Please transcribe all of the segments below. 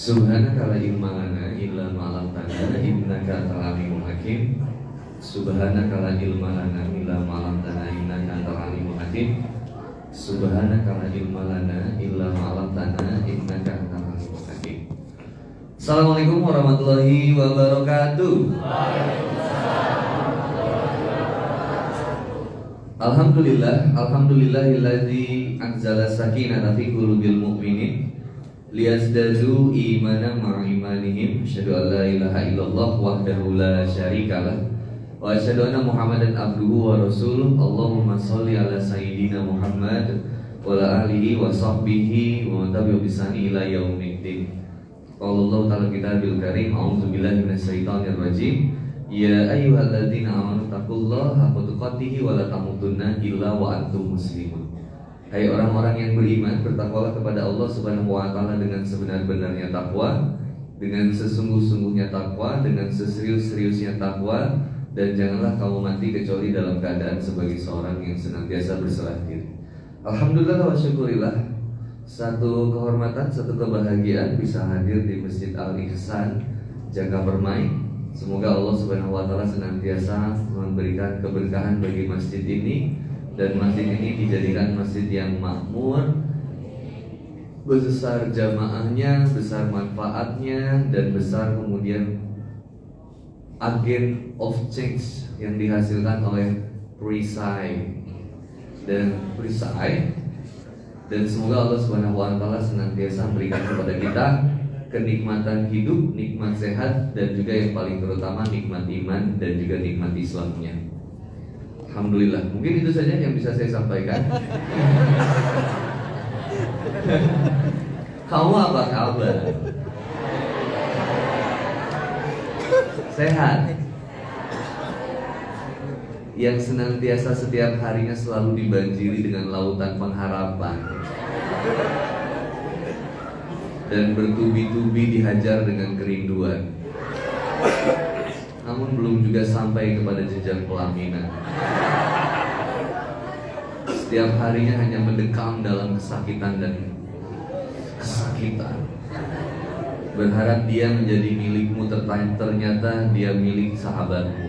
Subhanaka la ilma lana illa ma 'allamtana innaka antal alimul hakim. Subhanaka la ilma lana illa ma 'allamtana innaka antal alimul hakim. Subhanaka la ilma lana illa ma 'allamtana innaka antal alimul hakim. Assalamualaikum warahmatullahi wabarakatuh. Alhamdulillahilladzi anzala sakinata fi qulubil mu'minin liyazdadu imanan ma'a imanihim. Asyhadu an la ilaha illallah wahdahu la syarikalah wa asyhadu anna Muhammadan abduhu wa rasuluh. Allahumma shalli ala sayyidina Muhammad wa ala alihi wa sahbihi wa man tabi'ahum bi ihsan ila yaumiddin. Qala Allah ta'ala kitabil karim, a'udzu billahi minasyaitonir rajim. Ya ayyuhalladzina amanu taqullaha haqqa tuqatih wa la tamutunna illa wa antum muslimun. Hai orang-orang yang beriman, bertakwalah kepada Allah Subhanahu wa taala dengan sebenar-benarnya takwa, dengan sesungguh-sungguhnya takwa, dengan seserius-seriusnya takwa, dan janganlah kamu mati kecuali dalam keadaan sebagai seorang yang senantiasa berserah diri. Alhamdulillah wa syukurillah, satu kehormatan, satu kebahagiaan bisa hadir di Masjid Al-Ihsan Jaka Permai. Semoga Allah Subhanahu wa taala senantiasa memberikan keberkahan bagi masjid ini, dan masjid ini dijadikan masjid yang makmur, besar jamaahnya, besar manfaatnya, dan besar kemudian agent of change yang dihasilkan oleh perisai. Dan semoga Allah Subhanahu wa taala senantiasa memberikan kepada kita kenikmatan hidup, nikmat sehat, dan juga yang paling terutama nikmat iman dan juga nikmat Islamnya. Alhamdulillah. Mungkin itu saja yang bisa saya sampaikan. Kamu apa kabar? Sehat? Yang senantiasa setiap harinya selalu dibanjiri dengan lautan pengharapan dan bertubi-tubi dihajar dengan kerinduan, namun belum juga sampai kepada jenjang pelaminan. Setiap harinya hanya mendekam dalam kesakitan, berharap dia menjadi milikmu, ternyata dia milik sahabatmu.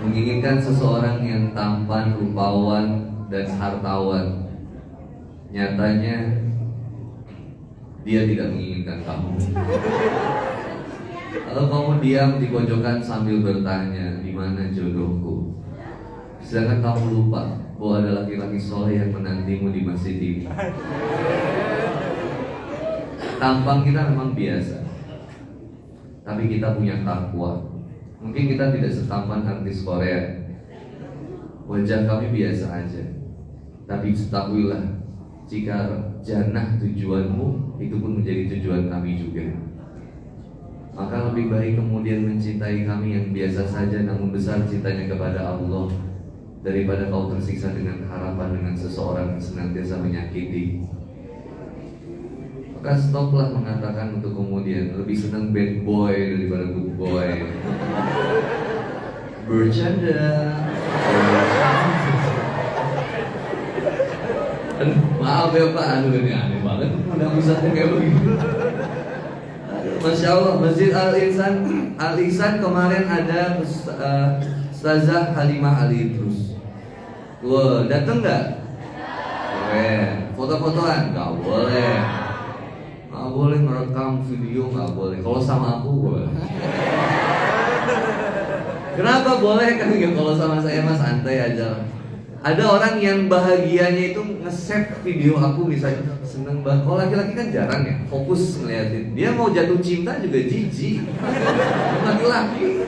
Menginginkan seseorang yang tampan, rupawan, dan hartawan, nyatanya dia tidak menginginkan kamu. Kalau kamu diam di pojokan sambil bertanya, di mana jodohku? Sedangkan kamu lupa bahwa ada laki-laki soleh yang menantimu di masjid ini. Tampang kita memang biasa, tapi kita punya takwa. Mungkin kita tidak setampan artis Korea, wajah kami biasa aja, tapi ketahuilah, jika jannah tujuanmu, itu pun menjadi tujuan kami juga. Maka lebih baik kemudian mencintai kami yang biasa saja namun besar cintanya kepada Allah, daripada kau tersiksa dengan harapan dengan seseorang yang senantiasa menyakiti. Maka stoplah mengatakan untuk kemudian lebih senang bad boy daripada good boy. Bercanda. Maaf ya Pak, ini aneh banget udah usahanya kayak begitu. Masya Allah, Masjid Al-Ihsan kemarin ada Ustazah Halimah Ali Idrus. Wah, dateng nggak? Boleh. Foto-fotoan? Nggak boleh. Nggak boleh merekam video, nggak boleh. Kalau sama aku boleh. Kenapa boleh? Kan kalau sama saya mas santai aja. Ada orang yang bahagianya itu nge-save video aku misalnya, seneng banget. Kalau laki-laki kan jarang ya, fokus ngeliatin. Dia mau jatuh cinta juga jijik. Laki-laki.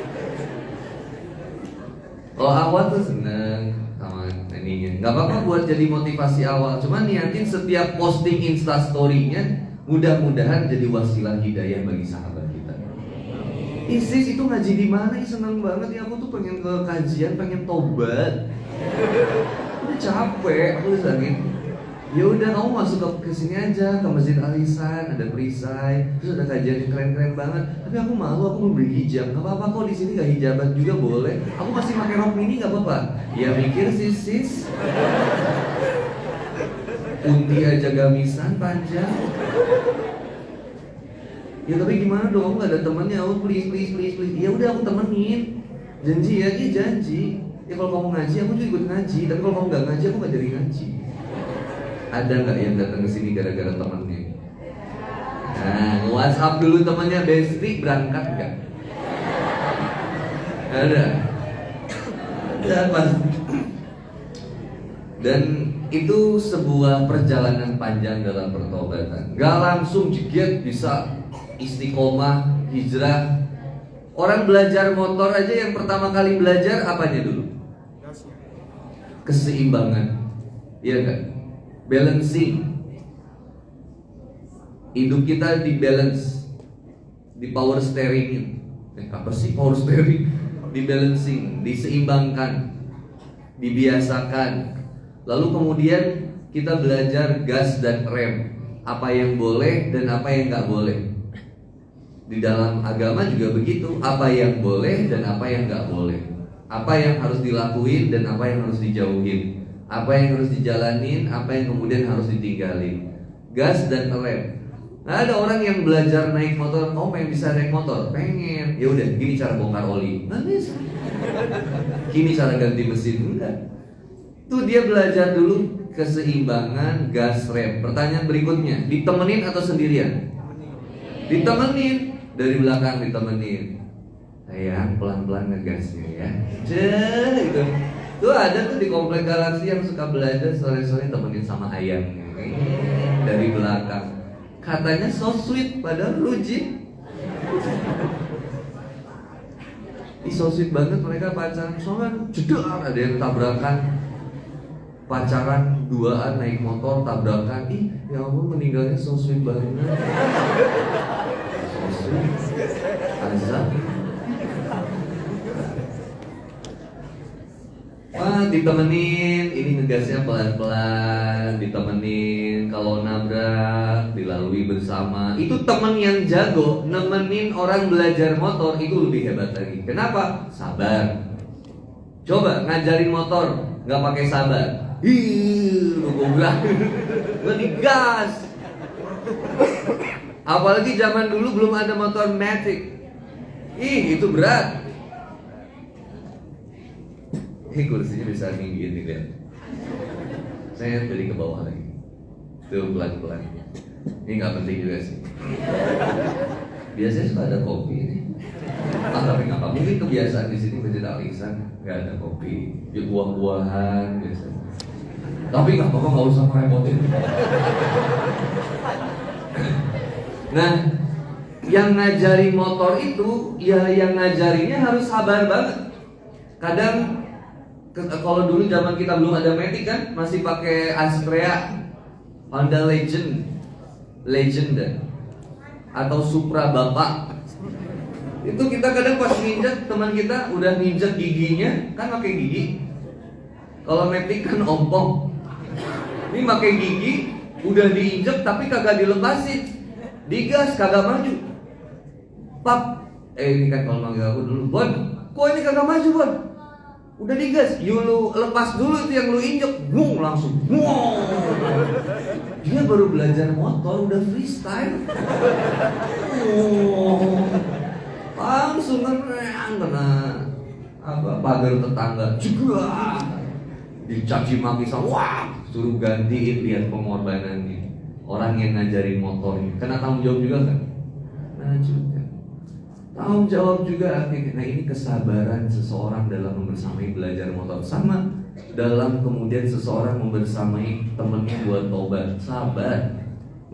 Kalau awal tuh seneng sama ininya. Gak apa-apa buat jadi motivasi awal. Cuman niatin setiap posting instastory-nya, mudah-mudahan jadi wasilah hidayah bagi sahabat kita. Isis itu ngaji di mana? Seneng banget ya, aku tuh pengen ke kajian, pengen tobat. Udah capek, aku disangin. Ya udah kamu masuk ke sini aja, ke Masjid Al-Ihsan, ada perisai, terus ada kajian yang keren-keren banget. Tapi aku malu, aku mau beli hijab. Gak apa-apa kok, di sini gak hijaban juga boleh. Aku masih pakai rok mini, gak apa-apa. Ya mikir sis. Kunti aja gamisan panjang. Ya tapi gimana dong, aku gak ada temennya. Oh please. Ya udah aku temenin. Janji ya, iya janji. Ya kalau kamu ngaji, aku juga ikut ngaji. Tapi kalau kamu gak ngaji, aku gak jadi ngaji. Ada nggak yang datang ke sini gara-gara temannya? Nah, WhatsApp dulu temannya, Bestri berangkat nggak? Ada. Pasti. Dan itu sebuah perjalanan panjang dalam pertobatan. Gak langsung jeget bisa istiqomah, hijrah. Orang belajar motor aja yang pertama kali belajar apanya dulu? Keseimbangan. Iya kan? Balancing. Hidup kita di balance, di power steering. Apa sih power steering? Di balancing, diseimbangkan, dibiasakan. Lalu kemudian kita belajar gas dan rem, apa yang boleh dan apa yang nggak boleh. Di dalam agama juga begitu, apa yang boleh dan apa yang nggak boleh, apa yang harus dilakuin dan apa yang harus dijauhin, apa yang harus dijalanin, apa yang kemudian harus ditinggalin. Gas dan rem. Nah, ada orang yang belajar naik motor, oh pengen bisa naik motor, pengen. Ya udah, gini cara bongkar oli. Nggak bisa. Gini cara ganti mesin, enggak. Tuh dia belajar dulu keseimbangan gas rem. Pertanyaan berikutnya, ditemenin atau sendirian? Ditemenin, dari belakang ditemenin. Sayang, pelan-pelan ngegasnya ya. Itu. Tuh ada tuh di komplek Galaksi yang suka belajar sore-sore temenin sama ayamnya dari belakang. Katanya so sweet, padahal rujin. So sweet banget mereka pacaran. Soalnya jedar, ada yang tabrakan. Pacaran duaan naik motor tabrakan. Ih, ya ampun meninggalnya so sweet banget. So sweet. Azab. Ditemenin, ini ngegasnya pelan-pelan, ditemenin, kalau nabrak dilalui bersama. Itu temen yang jago nemenin orang belajar motor itu lebih hebat lagi. Kenapa? Sabar. Coba ngajarin motor nggak pakai sabar, lu goblok, gue digas. Apalagi zaman dulu belum ada motor matic. Itu berat. Ini kursinya bisa minggir nih, lihat. Saya beli ke bawah lagi. Tuh pelan-pelan. Ini nggak penting juga sih. Biasanya suka ada kopi nih. Tapi nggak apa. Mungkin kebiasaan di sini Masjid Al-Ihsan nggak ada kopi. Ya buah-buahan biasanya. Tapi nggak apa-apa, nggak usah merepotin. Nah, yang ngajari motor itu, ya yang ngajarinnya harus sabar banget. Kadang kalau dulu zaman kita belum ada Matic kan, masih pakai Astrea, Honda Legend, atau Supra Bapak. Itu kita kadang pas nginjek, teman kita udah nginjek giginya, kan pakai gigi. Kalau Matic kan ompong. Ini pakai gigi, udah diinjek tapi kagak dilepasin. Digas kagak maju. Pap, ini kan kalau manggil aku dulu, Bon, kok ini kagak maju, Bon? Udah digas, lu lepas dulu itu yang lu injek, bung langsung, wow. Dia baru belajar motor, udah freestyle. Langsung kena pagar tetangga, juga dicaci maki sama, wah, suruh gantiin, lihat pengorbanannya. Orang yang ngajarin motornya, kena tanggung jawab juga kan? Nah juga. Tanggung jawab juga akhirnya. Nah ini kesabaran seseorang dalam membersamai belajar motor. Sama dalam kemudian seseorang membersamai temennya buat tobat. Sabar.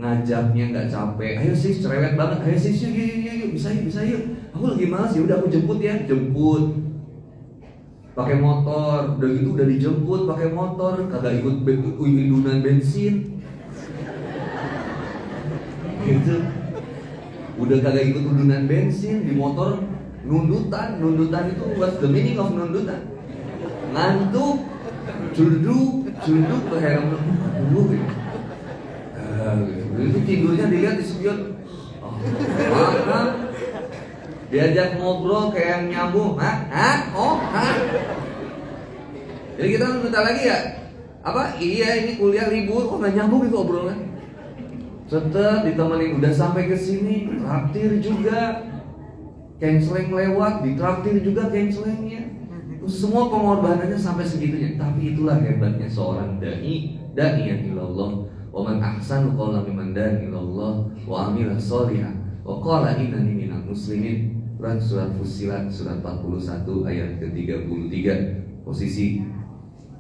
Ngajaknya gak capek. Ayo sis, cerewet banget. Ayo sis, yuk, bisa yuk. Aku lagi malas, ya udah aku jemput ya. Jemput pakai motor. Udah gitu udah dijemput pakai motor. Kagak ikut idunan bensin gitu. Udah kagak ikut udunan bensin, di motor nundutan itu what's the meaning of nundutan? Ngantuk, junduk ke helm dulu gitu. Itu tidurnya dilihat di spion. Diajak ngobrol kayak yang nyambung, Jadi kita minta lagi ya. Apa? Iya, ini kuliah libur, kok nggak nyambung itu obrolan. Tetap ditemenin, udah sampai ke sini, traktir juga, canceling lewat, ditraktir juga cancelingnya. Semua pengorbanannya sampai segitunya. Tapi itulah hebatnya seorang da'iyan ilallah. Wa man ahsanu qawlan mimman da'a ilallah wa amila sholihan wa qala innani minal muslimin. Quran surat Fussilat surat 41 ayat ke-33. Posisi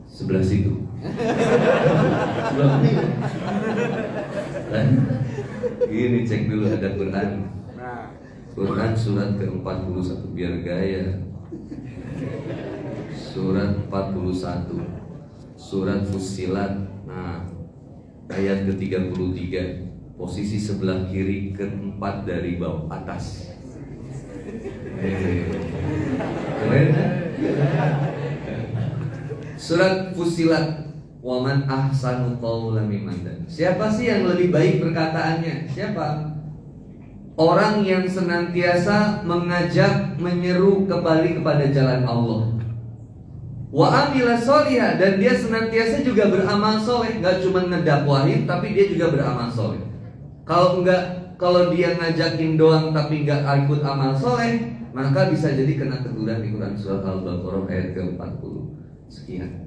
sebelah situ. Ini cek dulu ada Quran. Quran surat ke-41 biar gaya. Surat 41 Surat Fussilat. Nah, ayat ke-33, posisi sebelah kiri keempat dari bawah atas. Keren kan? Surat Fussilat. Waman ahsanu qawlan mimman da'a. Siapa sih yang lebih baik perkataannya? Siapa? Orang yang senantiasa mengajak, menyeru kembali kepada jalan Allah. Wa amila sholihan, dan dia senantiasa juga beramal soleh. Gak cuma ngedakwahin, tapi dia juga beramal soleh. Kalau dia ngajakin doang tapi gak ikut amal soleh, maka bisa jadi kena teguran di Quran surat Al-Baqarah ayat ke-40 sekian.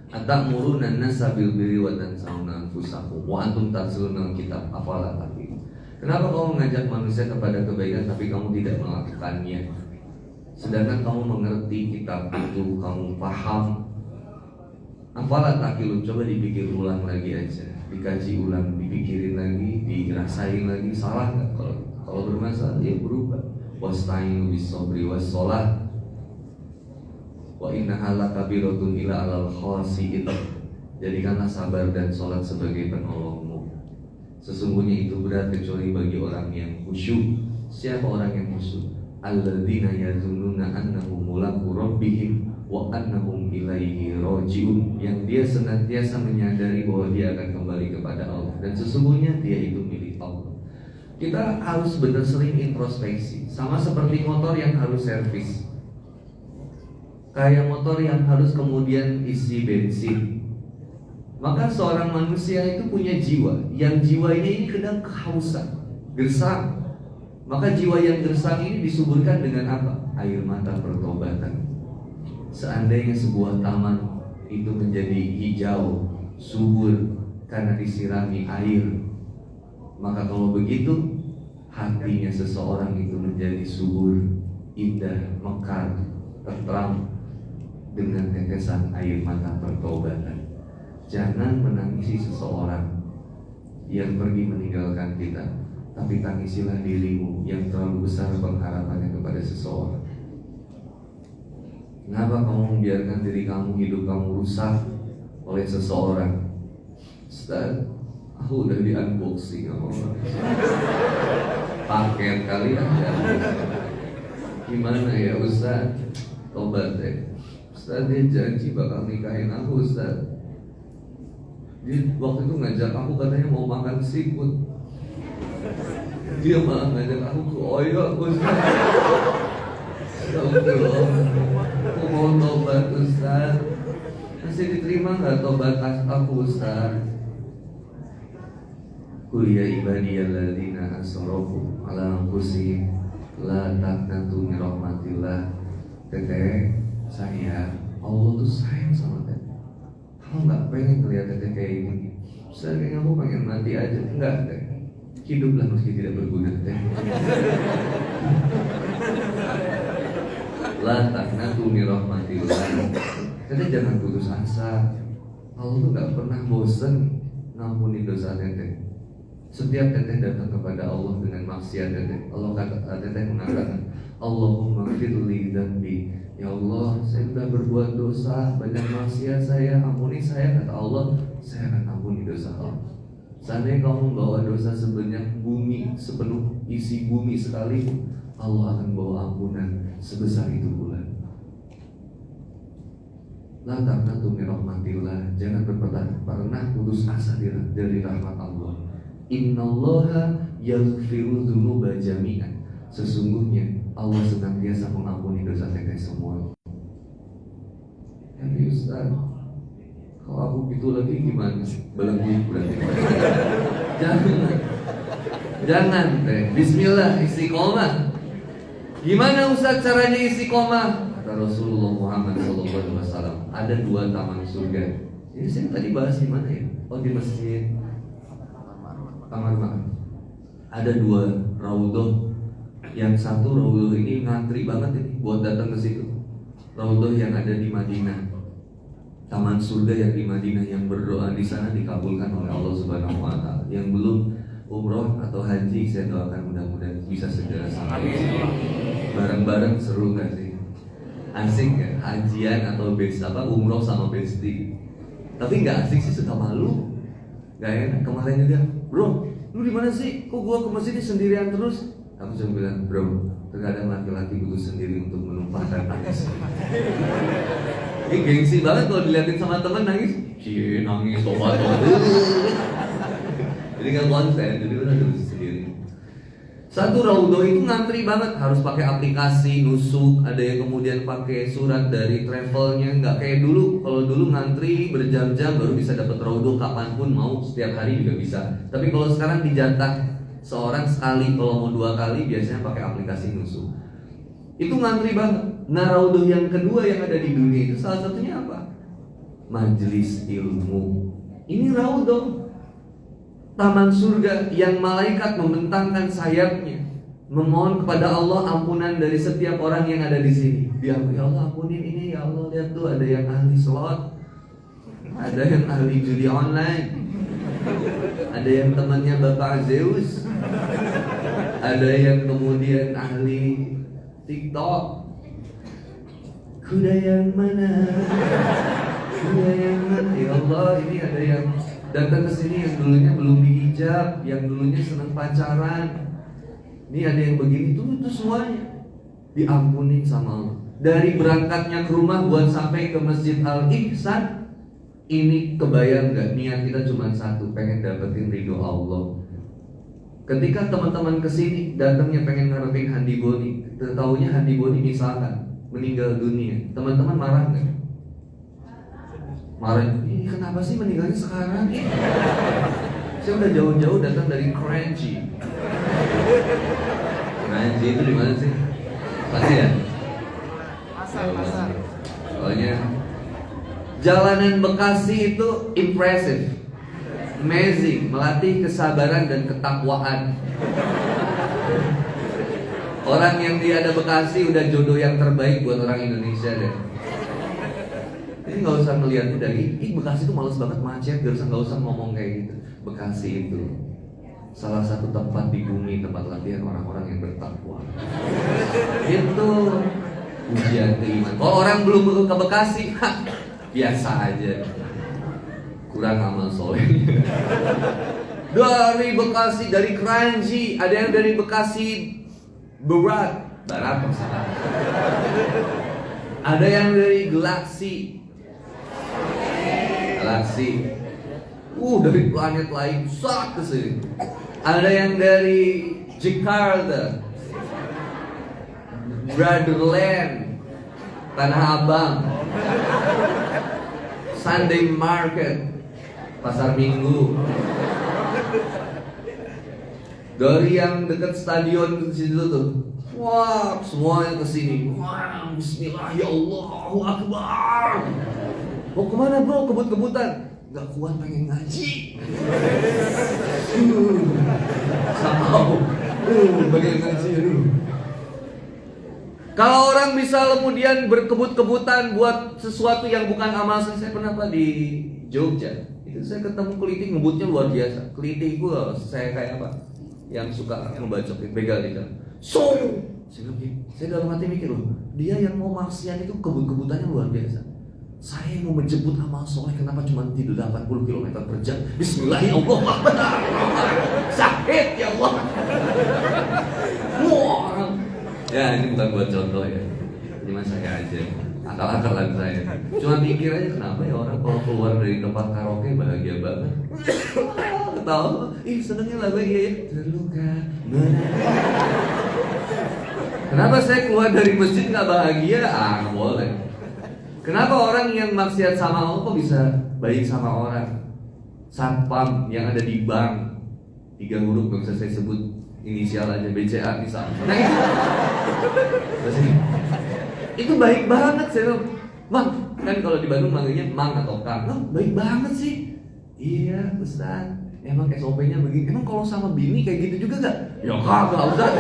Atamuruna an-nasa bil birri wa tansawna anfusakum wa antum tatluna al-kitab afala taqilun. Kenapa kamu mengajak manusia kepada kebaikan tapi kamu tidak melakukannya? Sedangkan kamu mengerti kitab itu, kamu paham. Afala taqilun, coba dipikir ulang lagi aja, dikaji ulang, dipikirin lagi, dirasain lagi. Salah nggak? Kalau bermasalah ya berubah. Wasta'inu bis-sabri was-shalah wa innaha lakabiratun ila alal khasi'in. Jadikanlah sabar dan sholat sebagai penolongmu. Sesungguhnya itu berat kecuali bagi orang yang khusyuk. Siapa orang yang khusyuk? Alladzina yazunnuna annahum mulaqu rabbihim wa annahum ilaihi raji'un. Yang dia senantiasa menyadari bahwa dia akan kembali kepada Allah dan sesungguhnya dia itu milik Allah. Kita harus benar sering introspeksi. Sama seperti motor yang harus servis, kayak motor yang harus kemudian isi bensin. Maka seorang manusia itu punya jiwa, yang jiwanya ini kadang kehausan, gersang. Maka jiwa yang gersang ini disuburkan dengan apa? Air mata pertobatan. Seandainya sebuah taman itu menjadi hijau, subur karena disirami air, maka kalau begitu hatinya seseorang itu menjadi subur, indah, mekar, tentram dengan tetesan air mata pertobatan. Jangan menangisi seseorang yang pergi meninggalkan kita, tapi tangisilah dirimu yang terlalu besar pengharapannya kepada seseorang. Kenapa kamu membiarkan diri kamu, hidup kamu rusak oleh seseorang? Ustaz, aku udah di unboxing sama orang. Paket kali aja. Gimana ya Ustaz? Tobat deh. Ustaz dia janji bakal nikahin aku Ustaz. Dia waktu itu ngajak aku katanya mau makan seafood. Dia malah ngajak aku ke Oyo Ustaz. Aku mau tobat Ustaz. Masih diterima gak tobat aku Ustaz? Qul ya ibadiyalladzina asrafu ala anfusihim la taqnatu min rahmatillah. Teteh, saya, Allah tuh sayang sama teteh. Kamu gak pengen ngeliat teteh kayak gini? Saya kayaknya aku pengen mati aja. Enggak teh, hiduplah meski tidak berguna teh. La taqnatu min rahmatillah. Teteh jangan putus asa. Allah tuh gak pernah bosen ngampuni dosa teteh. Setiap teteh datang kepada Allah dengan maksiat teteh, teteh mengatakan, Allahumma firli dzambi. Ya Allah, saya sudah berbuat dosa, banyak maksiat saya, ampuni saya. Kata Allah, saya akan ampuni dosa Allah. Seandainya kamu membawa dosa sebanyak bumi, sepenuh isi bumi sekali, Allah akan bawa ampunan sebesar itu pula. La taqnatu min rahmatillah. Jangan pernah putus asa dari rahmat Allah. Innallaha yaghfiru dzunuba jami'an. Sesungguhnya Allah senantiasa mengampuni dosa teteh semua. Tapi Ustaz, Kalau aku gitu lagi gimana? Belenggu berarti. Jangan teh. Bismillah, istiqomah. Gimana Ustaz caranya istiqomah? Kata Rasulullah Muhammad SAW, ada 2 taman surga. Ini saya tadi bahas di mana ya? Oh, di masjid Kamar Makan. Ada 2 raudhah. Yang satu raudhah ini ngantri banget ini buat datang ke situ. Raudhah yang ada di Madinah. Taman surga yang di Madinah, yang berdoa di sana dikabulkan oleh Allah Subhanahu wa taala. Yang belum umroh atau haji, saya doakan mudah-mudahan bisa segera sampai. Bareng-bareng seru gak sih? Asik ya, hajian atau umroh sama besti. Tapi nggak asik sih, suka malu, nggak enak. Kemarin juga, bro, lu di mana sih? Kok gua ke masjid sendirian terus? Aku cuma bilang, bro, terkadang laki-laki butuh sendiri untuk menumpahkan tangis. Ini gengsi banget kalau diliatin sama teman nangis. Cie, nangis, tobat. Jadi nggak konsen, jadi udah harus sendiri. Satu raudhah itu ngantri banget, harus pakai aplikasi nusuk. Ada yang kemudian pakai surat dari travelnya, nggak kayak dulu. Kalau dulu ngantri berjam-jam baru bisa dapat raudhah kapanpun mau, setiap hari juga bisa. Tapi kalau sekarang dijatah seorang sekali, kalau mau 2 kali biasanya pakai aplikasi nusuk. Itu ngantri banget. Nah, raudhah yang kedua yang ada di dunia itu salah satunya apa? Majelis ilmu. Ini raudhah, taman surga yang malaikat membentangkan sayapnya, memohon kepada Allah ampunan dari setiap orang yang ada di sini. Ya Allah, ampunin ini, ya Allah. Lihat tuh, ada yang ahli slot, ada yang ahli judi online, ada yang temannya Bapak Zeus, ada yang kemudian ahli TikTok. Kuda yang mana? Kuda yang mana? Ya Allah, ini ada yang datang ke sini yang dulunya belum dihijab, yang dulunya senang pacaran. Ini ada yang begini, itu semuanya diampuni sama Allah. Dari berangkatnya ke rumah buat sampai ke Masjid Al-Ihsan, ini kebayang gak? Niat kita cuma satu, pengen dapetin ridho Allah. Ketika teman-teman kesini datangnya pengen ngarepin Handi Boni, taunya Handi Boni misalkan meninggal dunia, teman-teman marah gak? Marah, ini kenapa sih meninggalnya sekarang? Saya udah jauh-jauh datang dari Kranji. Kranji itu di mana sih? Pasti ya? Pasar. Soalnya jalanan Bekasi itu impressive, amazing, melatih kesabaran dan ketakwaan. Orang yang di ada Bekasi udah jodoh yang terbaik buat orang Indonesia deh. Jadi nggak usah melihatnya dari Bekasi itu males banget, macet, nggak usah ngomong kayak gitu. Bekasi itu salah satu tempat di bumi, tempat latihan orang-orang yang bertakwa. Itu ujian keimanan. Kalau orang belum ke Bekasi, biasa aja, kurang amal soleh. Dari Bekasi, dari Kranji, ada yang dari Bekasi Barat maksudnya. Ada yang dari Galaksi, dari planet lain, ke sini. Ada yang dari Jakarta, Brotherland, Tanah Abang, Sunday Market, Pasar Minggu. Dari yang dekat stadion ke situ tuh, wah, semuanya kesini. Wah, Bismillah, ya Allahu Akbar. Mau kemana bro? Kebut-kebutan? Gak kuat, pengen ngaji. Sama, pengen ngaji. Kalau orang bisa kemudian berkebut-kebutan buat sesuatu yang bukan amal, saya pernah di Jogja. Itu saya ketemu kelitih, ngebutnya luar biasa. Kelitih gue, saya kayak apa? Yang suka ngebacokin, begal di jalan. Saya dalam hati mikir loh, dia yang mau maksiat itu kebut-kebutannya luar biasa. Saya mau menjemput amal soleh, kenapa cuma 80 km per jam? Bismillahirrahmanirrahim. Sakit ya Allah. Wah. Ya ini bukan buat contoh ya, cuma saya aja, akal-akalan saya. Cuma mikir aja kenapa ya orang kalau keluar dari tempat karaoke bahagia banget. Ketawa, senengnya lagu ya terluka. Kenapa saya keluar dari masjid nggak bahagia? Boleh. Kenapa orang yang maksiat sama Allah kok bisa baik sama orang? Satpam yang ada di bank, 3 huruf gak bisa saya sebut inisial aja, BCA misalnya. Nah itu baik banget saya bilang, Mang, kan kalau di Bandung manggilnya Mang atau Kang. Oh, baik banget sih. Iya Ustaz, emang SOP-nya begini. Emang kalau sama bini kayak gitu juga gak? Ya kagak Ustaz.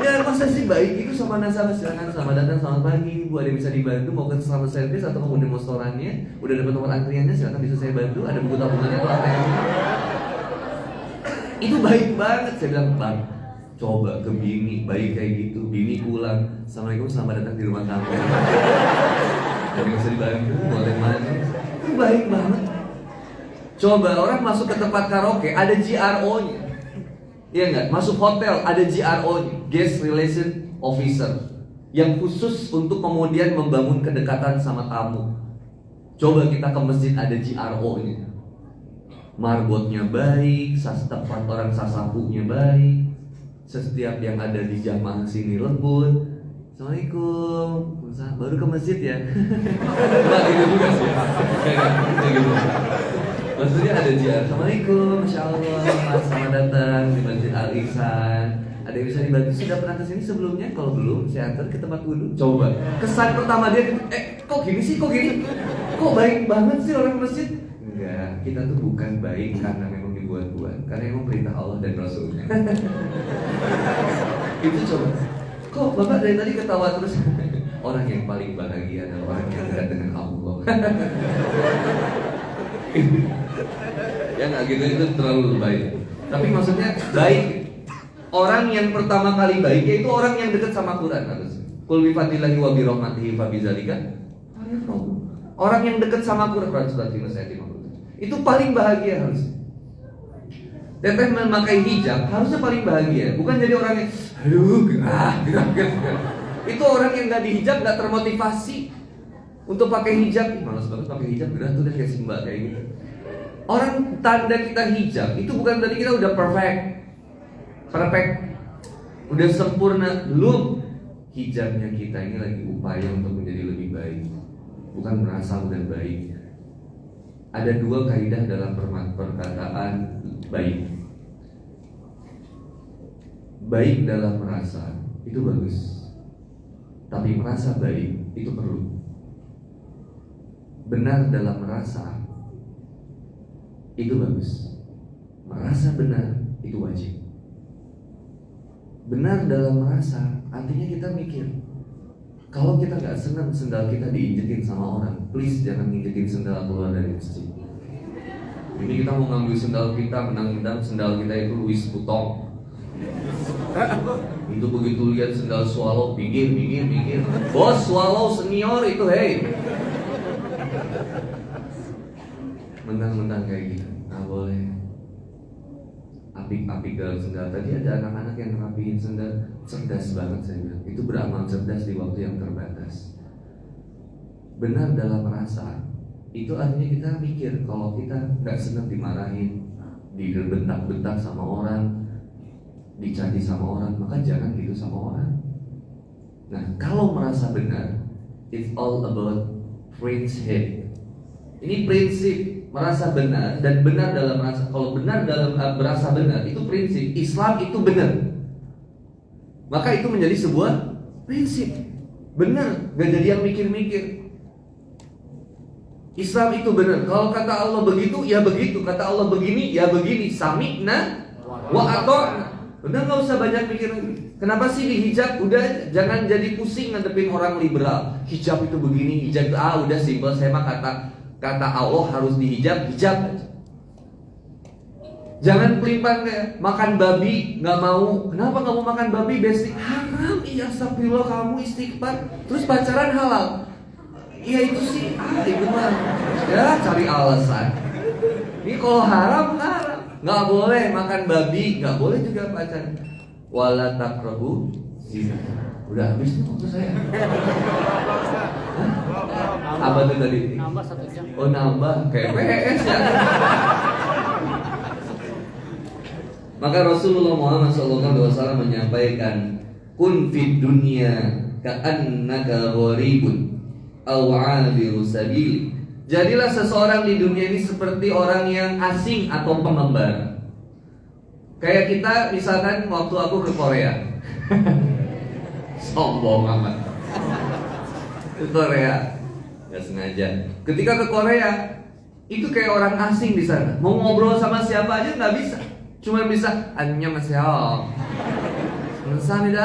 Ya masa sih baik itu sama nasabah, silakan selamat datang, selamat pagi Bu, ada yang bisa dibantu, mau ke selama servis atau mau demo restorannya, udah dapat nomor antriannya, silakan bisa saya bantu, ada buku tabungannya atau apa yang itu baik banget. Saya bilang, Bang, coba ke bini baik kayak gitu, bini pulang, Assalamualaikum, selamat datang di rumah kamu, ada yang bisa dibantu, boleh mana, itu baik banget. Coba orang masuk ke tempat karaoke ada GRO-nya. Iya nggak? Masuk hotel ada GRO-nya, Guest Relation Officer, yang khusus untuk kemudian membangun kedekatan sama tamu. Coba kita ke masjid ada GRO-nya, marbotnya baik, tempat orang sasapunya baik, setiap yang ada di jamaah sini lembut. Assalamualaikum, baru ke masjid ya? Mbak gitu juga sih. Kayak gitu. Maksudnya ada jiar, Assalamualaikum, Masya Allah, Mas, selamat datang di Masjid Al-Ihsan. Ada yang bisa dibantu? Sudah pernah kesini sebelumnya? Kalau belum, saya antar ke tempat wudhu. Coba, kesan pertama dia, kok gini sih, kok gini? Kok baik banget sih orang masjid? Enggak, kita tuh bukan baik karena memang dibuat-buat, karena memang perintah Allah dan Rasulnya. Itu coba. Kok Bapak dari tadi ketawa terus? Orang yang paling bahagia adalah orang yang dekat dengan Allah. Ya nggak gitu, itu terlalu baik. Tapi maksudnya baik, orang yang pertama kali baik yaitu orang yang dekat sama Quran harus. Qul bi fadlillahi wa bi rahmatihi fa bidzalika. Orang yang dekat sama Quran surat Yunus ayat 50. Itu paling bahagia harus. Teteh memakai hijab harusnya paling bahagia, bukan jadi orang yang aduh gerah. Itu orang yang nggak dihijab nggak termotivasi untuk pakai hijab. Malas banget pakai hijab, gerah tuh udah kayak Simba kayak gitu. Orang tanda kita hijab itu bukan tadi kita udah perfect, udah sempurna. Belum, hijabnya kita ini lagi upaya untuk menjadi lebih baik, bukan merasa udah baik. Ada 2 kaidah dalam perkataan baik. Baik dalam merasa itu bagus, tapi merasa baik itu perlu. Benar dalam merasa itu bagus, merasa benar itu wajib. Benar dalam merasa artinya kita mikir, kalau kita gak senang sendal kita diinjekin sama orang, please jangan nginjekin sendal keluar dari masjid. Ini kita mau ngambil sendal kita, menang-menang sendal kita itu Louis Vuitton. Itu begitu lihat sendal Swallow, pinggir. Bos Swallow senior itu, hey. Mentang-mentang kayak gitu, nggak boleh. Apik-apik dalam sendal. Tadi ada anak-anak yang ngerapiin sendal, cerdas banget saya bilang. Itu beramal cerdas di waktu yang terbatas. Benar dalam merasa, itu artinya kita mikir kalau kita nggak senang dimarahin, dibentak-bentak sama orang, dicaci sama orang, maka jangan gitu sama orang. Nah, kalau merasa benar, it's all about prinsip. Ini prinsip, merasa benar dan benar dalam merasa. Kalau benar dalam merasa benar itu prinsip. Islam itu benar, maka itu menjadi sebuah prinsip. Benar, gak jadi yang mikir-mikir. Islam itu benar. Kalau kata Allah begitu, ya begitu. Kata Allah begini, ya begini. Sami'na wa ata'na. Udah gak usah banyak mikir lagi. Kenapa sih dihijab? Udah jangan jadi pusing ngadepin orang liberal. Hijab itu begini, hijab itu udah simpel. Saya mah kata Allah harus dihijab, hijab aja. Jangan pelimpan kayak makan babi nggak mau. Kenapa nggak mau makan babi? Basic haram. Iya, astagfirullah, kamu istighfar. Terus pacaran halal. Iya itu sih, itu mah ya cari alasan. Ini kalau haram, nggak boleh makan babi, nggak boleh juga pacaran. Wala taqrabu zina. Udah habis nih waktu saya. Apa tuh tadi? Nambah 1 jam. Oh nambah, kayak PS ya. Maka Rasulullah Muhammad SAW menyampaikan, kun fid dunya ka'annaka gharibun aw 'abiru sabil. Jadilah seseorang di dunia ini seperti orang yang asing atau pengembara. Kayak kita misalkan waktu aku ke Korea. Sombong amat. Ke Korea, nggak sengaja. Ketika ke Korea, itu kayak orang asing di sana. Mau ngobrol sama siapa aja nggak bisa. Cuma bisa annyeonghaseyo, 감사합니다.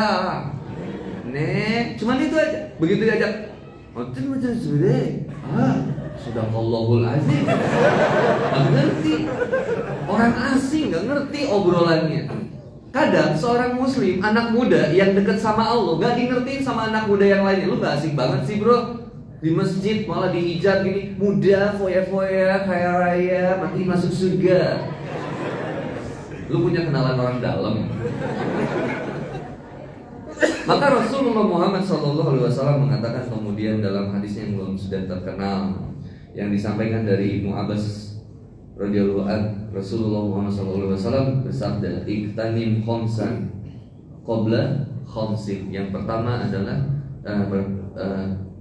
Cuman itu aja. Begitu diajak, macam Sadaqallahul azim. Nggak ngerti. Orang asing nggak ngerti obrolannya. Kadang seorang muslim, anak muda yang dekat sama Allah nggak dingertiin sama anak muda yang lainnya. Lu nggak asik banget sih bro. Di masjid malah dihijab gini, muda, foya-foya, kaya raya, nanti masuk surga. Lu punya kenalan orang dalam. Maka Rasulullah Muhammad SAW mengatakan kemudian dalam hadis yang belum sudah terkenal yang disampaikan dari Ibnu Abbas radhiyallahu anhu, Rasulullah Muhammad SAW bersabda, "Iktanim khamsan qabla khamsin." Yang pertama adalah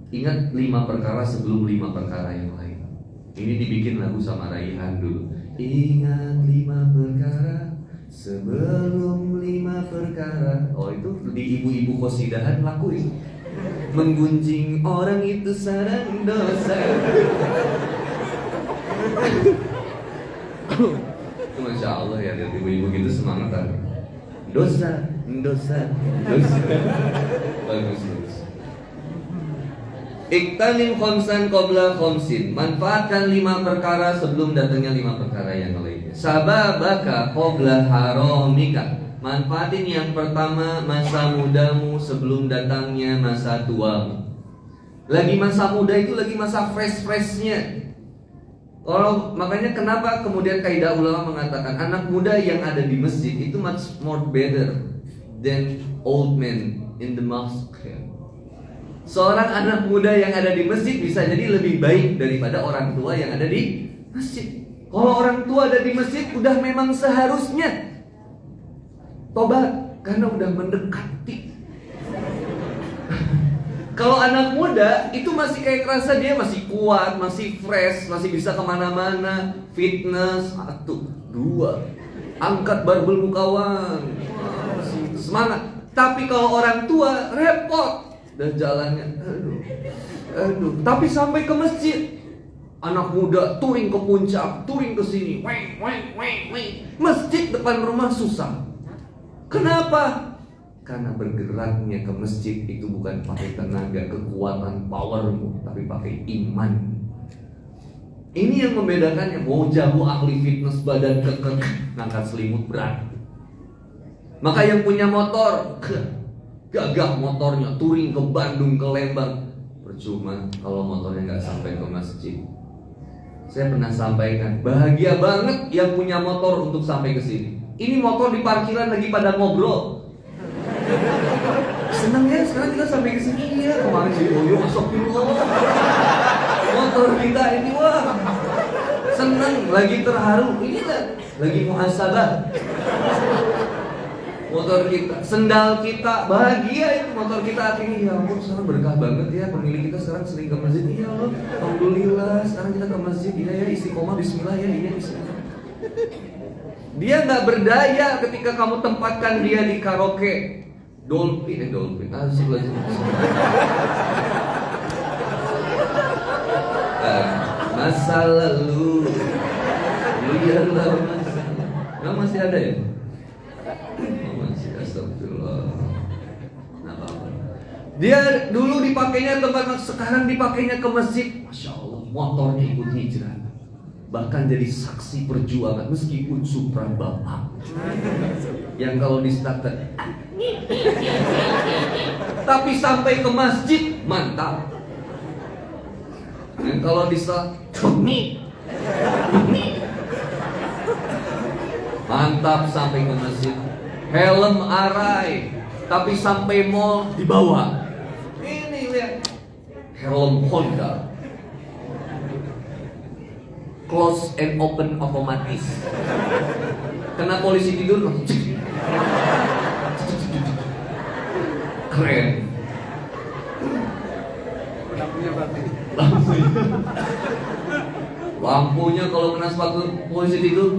ingat 5 perkara sebelum 5 perkara yang lain. Ini dibikin lagu sama Raihan dulu. Ingat 5 perkara sebelum 5 perkara. Oh itu di ibu-ibu qosidahan lakuin. Menggunjing orang itu sarang dosa. Masya Allah ya, ibu-ibu gitu semangat kan. Dosa. Bagus. Iktanim khamsan qabla khamsin. Manfaatkan 5 perkara sebelum datangnya 5 perkara yang lainnya. Sababaka qabla haramika. Manfaatin yang pertama masa mudamu sebelum datangnya masa tuamu. Lagi masa muda itu lagi masa fresh-freshnya. Kalau makanya kenapa kemudian kaidah ulama mengatakan anak muda yang ada di masjid itu much more better than old men in the mosque. Seorang anak muda yang ada di masjid bisa jadi lebih baik daripada orang tua yang ada di masjid. Kalau orang tua ada di masjid udah memang seharusnya tobat karena udah mendekati. Kalau anak muda itu masih kayak kerasa dia masih kuat, masih fresh, masih bisa kemana-mana, fitness, 1, 2, angkat barbel mukawan, masih semangat. Tapi kalau orang tua repot. Dan jalannya, aduh. Tapi sampai ke masjid, anak muda touring ke puncak, touring ke sini, masjid depan rumah susah. Kenapa? Karena bergeraknya ke masjid itu bukan pakai tenaga, kekuatan, powermu, tapi pakai iman. Ini yang membedakannya. Mau jago ahli fitness, badan kekeh, ngangkat selimut berat. Maka yang punya motor, gagah motornya, touring ke Bandung, ke Lembang. Percuma kalau motornya nggak sampai ke masjid. Saya pernah sampaikan, bahagia banget yang punya motor untuk sampai ke sini. Ini motor di parkiran lagi pada ngobrol. Seneng ya sekarang kita sampai ke sini ya. Kemarin si Boyo masuk dulu. Motor kita ini wah. Seneng, lagi terharu. Ini kan lagi muhasabah. Motor kita, sendal kita, bahagia itu motor kita akhirnya. Ya ampun, sekarang berkah banget ya, pemilik kita sekarang sering ke masjid. Iya loh, alhamdulillah sekarang kita ke masjid. Iya ya, istiqomah, bismillah ya, iya bismillah. Dia nggak berdaya ketika kamu tempatkan dia di karaoke, dolphin, sebelah sini. Masa lalu, biarlah masa. Nggak masih ada ya? Astagfirullah. Dia dulu dipakainya tempat, sekarang dipakainya ke masjid. Masya Allah, motornya ikut hijrah. Bahkan jadi saksi perjuangan meskipun Supra bapak. Yang kalau di starter, tapi sampai ke masjid mantap. Dan kalau di mantap sampai ke masjid. Helm arai, tapi sampai mall dibawa. Ini lihat, helm Honda, close and open otomatis. Kena polisi tidur, keren. Udah punya berarti. Lampunya kalau kena sepatu polisi itu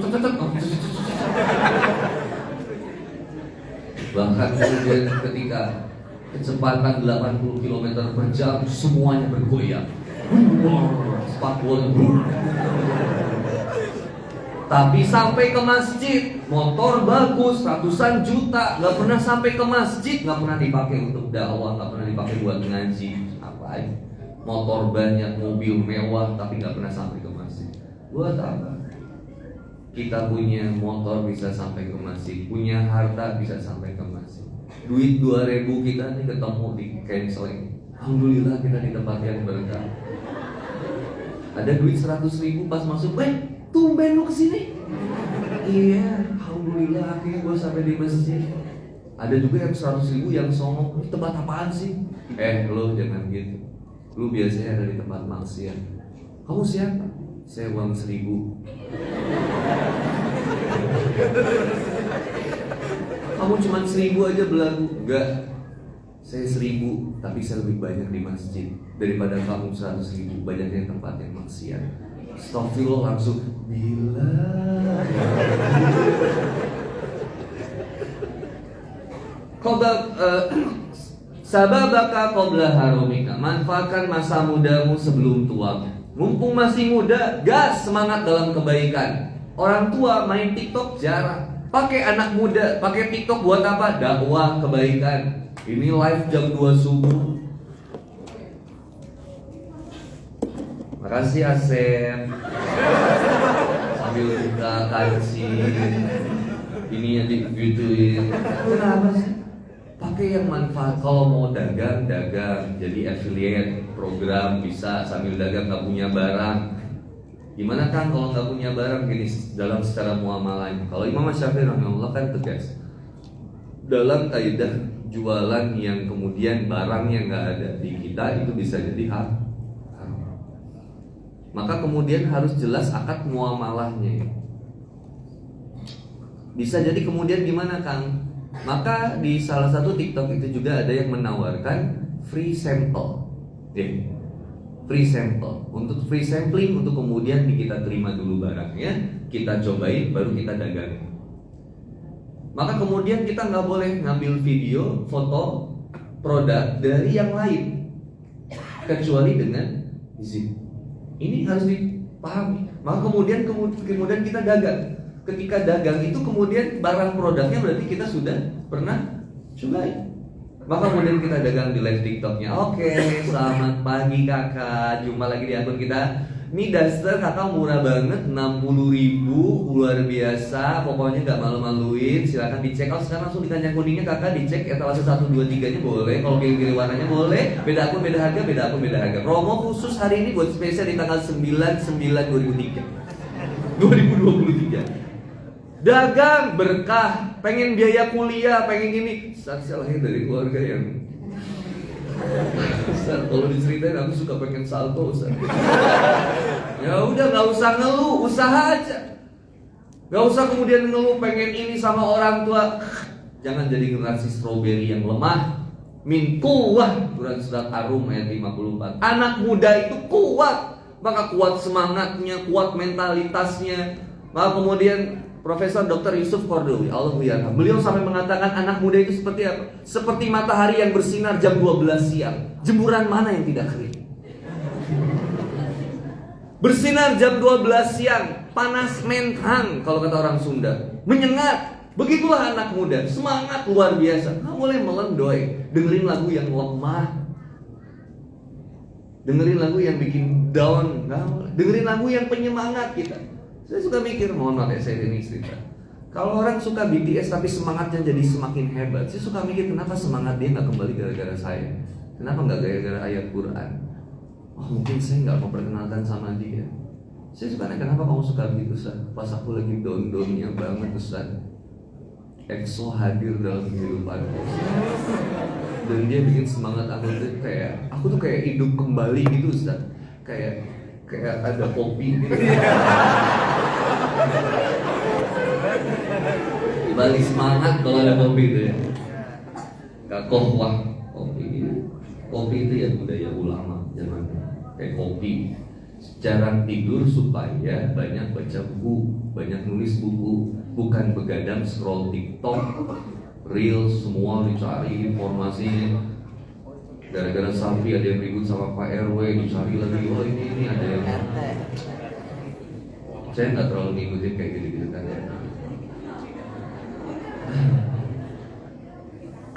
bahkan kemudian ketika kecepatan 80 km per jam semuanya bergoyang. Sepatunya tapi sampai ke masjid, motor bagus, ratusan juta, nggak pernah sampai ke masjid, nggak pernah dipakai untuk dakwah, nggak pernah dipakai buat ngaji. Apa? Motor banyak, mobil mewah, tapi nggak pernah sampai ke masjid. Buat apa? Kita punya motor bisa sampai ke masjid, punya harta bisa sampai ke masjid. Duit 2.000 kita nih ketemu di canceling. Alhamdulillah kita di tempat yang berkah. Ada duit 100.000 pas masuk, tumben lu kesini. Iya, alhamdulillah akhirnya gue sampai di masjid. Ada juga yang 100.000 yang songong, ini tempat apaan sih? Lo jangan gitu. Lu biasanya ada di tempat maksiat. Kamu siapa? Saya uang 1.000. Kamu cuma 1.000 aja belagu. Enggak, saya 1.000, tapi saya lebih banyak di masjid daripada kamu 100.000 banyaknya tempat yang maksiat. Astagfirullah, langsung bila sababaka qabla harumika, manfaatkan masa mudamu sebelum tua. Mumpung masih muda, gas, semangat dalam kebaikan. Orang tua main TikTok jarang. Pakai anak muda, pakai TikTok buat apa? Dakwah kebaikan. Ini live jam 2 subuh. Makasih Asep. Sambil buka kancing. Ini yang digituin. Kenapa sih? Pakai yang manfaat. Kalau mau dagang, jadi affiliate program bisa sambil dagang, nggak punya barang. Gimana kan kalau nggak punya barang? Gini, dalam secara muamalah. Kalau Imam Syafi'i rahimahullah kan tegas dalam kaidah jualan yang kemudian barangnya nggak ada di kita, itu bisa jadi haram. Maka kemudian harus jelas akad muamalahnya. Bisa jadi kemudian gimana Kang? Maka di salah satu TikTok itu juga ada yang menawarkan free sample. Free sample. Untuk free sampling, untuk kemudian kita terima dulu barangnya, kita cobain, baru kita dagang. Maka kemudian kita nggak boleh ngambil video, foto produk dari yang lain kecuali dengan izin. Ini harus dipahami. Maka kemudian kita dagang. Ketika dagang itu kemudian barang produknya berarti kita sudah pernah cobain. Maka kemudian kita dagang di live TikToknya. Oke, selamat pagi kakak, jumpa lagi di akun kita. Ini daster kakak murah banget, 60.000, luar biasa. Pokoknya gak malu-maluin, silahkan dicek. Kalau sekarang langsung di kancing kuningnya kakak dicek etalase 1, 2, 3 nya boleh. Kalau pilih warnanya boleh. Beda akun beda harga, beda akun beda harga. Promo khusus hari ini buat spesial di tanggal 9/9/2023. Dagang berkah, pengen biaya kuliah, pengen gini. Saya lahir dari keluarga yang Ustaz, kalau diceritain aku suka pengen salto Ustaz. Ya udah, nggak usah ngeluh, usaha aja. Nggak usah kemudian ngeluh pengen ini sama orang tua. Jangan jadi generasi stroberi yang lemah. Min kuwah, surat Ar-Rum ayat 54. Anak muda itu kuat, maka kuat semangatnya, kuat mentalitasnya. Maka kemudian Profesor Dr. Yusuf Qaradawi, Allahu yarham, beliau sampai mengatakan anak muda itu seperti apa? Seperti matahari yang bersinar jam 12 siang. Jemuran mana yang tidak kering? Bersinar jam 12 siang, panas menthang kalau kata orang Sunda, menyengat. Begitulah anak muda, semangat luar biasa. Nggak boleh melendoy. Dengerin lagu yang lemah, dengerin lagu yang bikin down, nggak boleh. Dengerin lagu yang penyemangat kita. Saya suka mikir, mohon maaf ya, saya ini cerita. Kalau orang suka BTS tapi semangatnya jadi semakin hebat, saya suka mikir kenapa semangat dia nggak kembali gara-gara saya? Kenapa nggak gara-gara ayat Quran? Oh mungkin saya nggak mau perkenalkan sama dia. Saya suka nanya, kenapa kamu suka gitu Ustaz? Pas aku lagi down-downnya banget Ustaz, EXO hadir dalam kehidupanku dan dia bikin semangat aku tuh kayak hidup kembali gitu Ustaz. Kayak ada kopi gitu. Balik semangat kalau ada kopi itu ya. Gak kohwah kopi itu ya budaya ulama zaman. kopi. Jarang tidur supaya banyak baca buku, banyak nulis buku, bukan begadang scroll TikTok, Reels, semua dicari informasinya. Gara-gara Safi ada yang ribut sama Pak RW, dicari lagi, oh ini ada yang. Saya nggak terlalu ngikutin kayak gitu-gitu kan ya.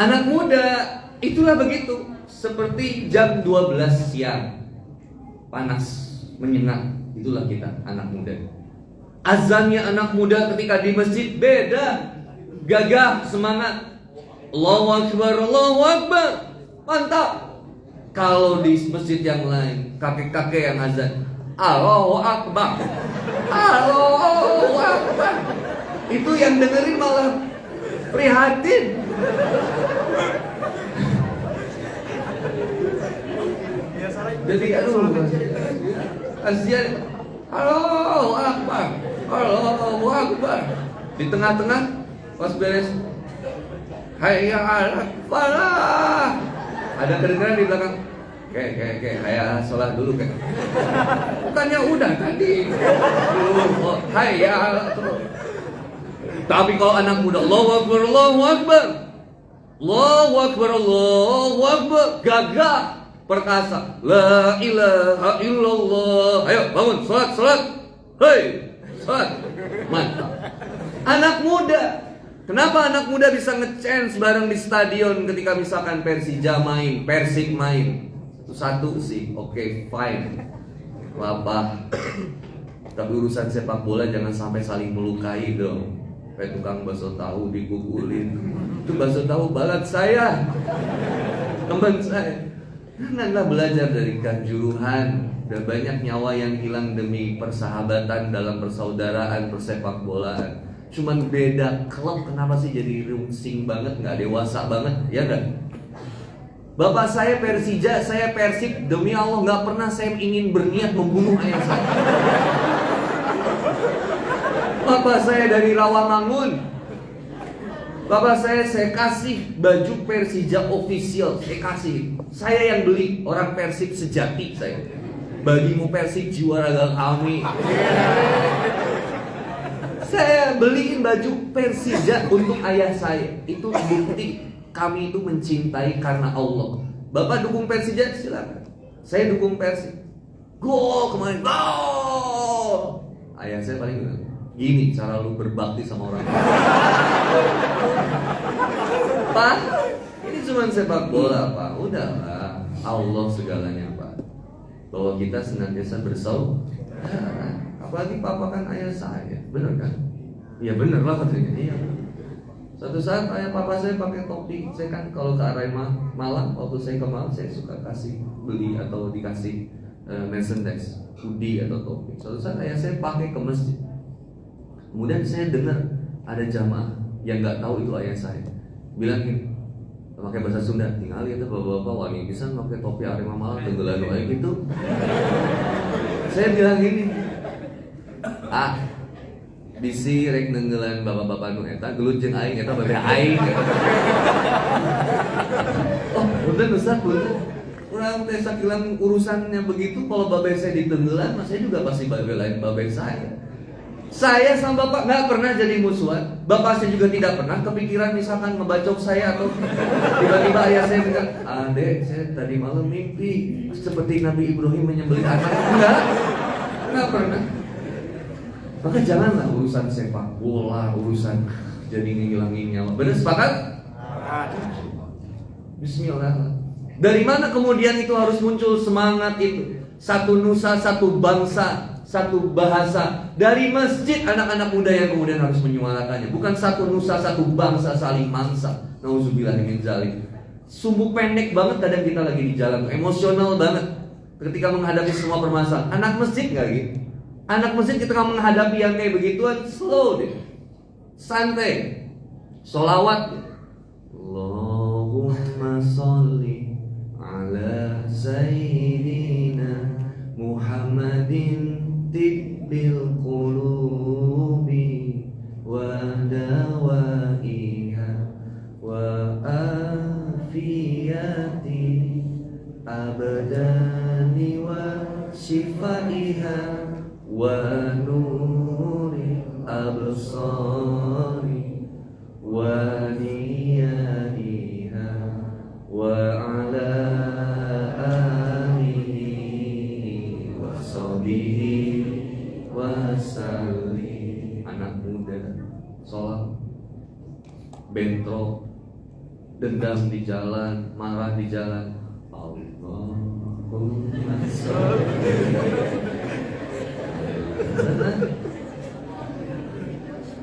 Anak muda itulah begitu, seperti jam 12 siang, panas, menyengat, itulah kita anak muda. Azannya anak muda ketika di masjid beda, gagah, semangat. Allahu Akbar, Allahu Akbar, mantap. Kalau di masjid yang lain, kakek-kakek yang azan, Allahu Akbar, Allahu Akbar, itu yang dengerin malah prihatin. Jadi kasihan. Allahu Akbar, Allahu Akbar. Di tengah-tengah pas beres, hayya 'alal falah, ada kedengaran di belakang, kayak hayya sholat dulu kayak. Bukannya udah tadi. Dulu hayya 'alal. Tapi kalau anak muda, Allahu Akbar, Allahu Akbar, Allahu Akbar, Allahu Akbar, gagah, perkasa, la ilaha illallah. Ayo bangun, salat. Hei, salat. Mantap. Anak muda. Kenapa anak muda bisa nge-chance bareng di stadion ketika misalkan Persija main, Persib main? Satu sih, oke, fine. Labah. Tapi urusan sepak bola jangan sampai saling melukai dong. Kayak tukang bakso tahu dipukulin. Itu bakso tahu balat saya, teman saya. Janganlah belajar dari Kanjuruhan. Dan banyak nyawa yang hilang demi persahabatan dalam persaudaraan persepak bolaan. Cuman beda klub, kenapa sih jadi rungsing banget, nggak dewasa banget, ya kan? Bapak saya Persija, saya Persib. Demi Allah nggak pernah saya ingin berniat membunuh ayah saya. Bapak saya dari Rawamangun. Bapak saya kasih baju Persija official, saya kasih. Saya yang beli, orang Persib sejati saya. Bagimu Persib jiwa raga kami. Saya beliin baju Persija untuk ayah saya. Itu bukti kami itu mencintai karena Allah. Bapak dukung Persija, silakan. Saya dukung Persib. Gol kemarin, gol. Ayah saya paling gini cara lu berbakti sama orang. Pak, ini cuma sepak bola, Pak. Udahlah, Allah segalanya, Pak. Bahwa kita senantiasa bersaudara. Apalagi papa kan ayah saya, bener kan? Iya bener lah katanya. Iya. Suatu saat ayah papa saya pakai topi. Saya kan kalau ke Arema Malang, waktu saya ke Malang saya suka kasih beli atau dikasih merchandise, hoodie atau topi. Suatu saat ayah saya pakai ke masjid. Kemudian saya dengar ada jamaah yang nggak tahu itu ayah saya bilang gini, pakai bahasa Sunda, tinggal ya bapak-bapak wangi bisa pakai topi Arema Malang tenggelam kayak gitu. Saya bilang gini, bisi rek nenggelan bapak-bapak nu eta gelut jeung aing eta babe aing. Oh, punten Ustaz, punten. Urang teh sakilang urusannya begitu, kalau babe saya ditenggelan, saya juga pasti babe lain babe saya. Saya sama bapak nggak pernah jadi musuhan. Bapak saya juga tidak pernah kepikiran misalkan ngebacok saya atau tiba-tiba ayah saya bilang, adek saya tadi malam mimpi seperti Nabi Ibrahim menyembelih anak. Nggak pernah. Maka janganlah urusan sepak bola, urusan jadi ngilangin nyawa. Benar sepakat? Bismillah. Dari mana kemudian itu harus muncul semangat itu? Satu nusa, satu bangsa, satu bahasa. Dari masjid anak-anak muda yang kemudian harus menyuarakannya. Bukan satu nusa, satu bangsa saling mangsa. Nauzubillah min dzalik. Sumbu pendek banget kadang kita lagi di jalan, emosional banget ketika menghadapi semua permasalahan. Anak masjid nggak gitu. Anak masjid ketika menghadapi yang kayak begituan, slow deh, santai, sholawat. Allahumma sholli ala sayyidina Muhammadin tibbil qulubi wa dawaiha wa afiyati abadani وشفائها ونور الأبصار ونيائها وعلى آله وصحبه wasallim. Anak muda sholat bentrok, dendam di jalan, marah di jalan, Allahumma sholli.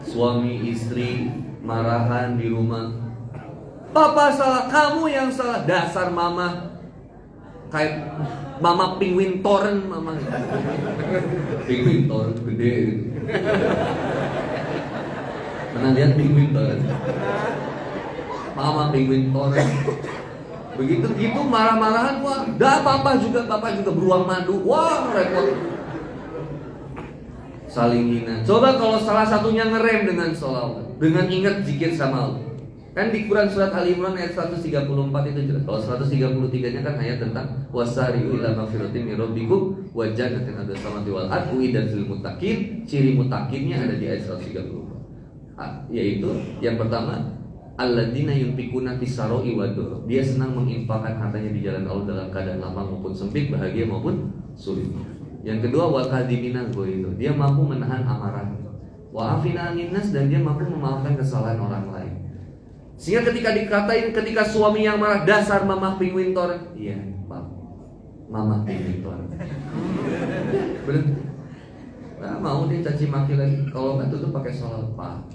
Suami istri marahan di rumah, papa salah, kamu yang salah. Dasar mama kayak mama penguin toren, mama penguin toren gede gitu. Pernah lihat penguin toren? Mama penguin toren. Begitu gitu marah-marahan, wah, dah papa juga beruang madu, wah repot. Saling hina. Coba kalau salah satunya ngerem dengan sholawat, dengan ingat zikir sama Allah. Kan di Quran surat Ali Imran ayat 134 itu jelas. Kalau 133-nya kan ayat tentang wasari'u ila magfiratin min rabbikum wa jannatin ada samawati wal ardi uiddat lil muttaqin. Ciri muttaqinnya ada di ayat 134. Yaitu yang pertama, alladzina yunfikuna fis-sarai wad-dharra. Dia senang menginfakkan hartanya di jalan Allah dalam keadaan lapang maupun sempit, bahagia maupun sulit. Yang kedua, wal kadhimina ghaiza. Dia mampu menahan amarah. Wa afina anin nas, dan dia mampu memaafkan kesalahan orang lain. Sehingga ketika dikatain, ketika suami yang marah, dasar mama penguin toren, iya pak, mama penguin toren. Berhenti. Nah, mau dia caci maki lagi. Kalau nggak tutup pakai sholawat, pak.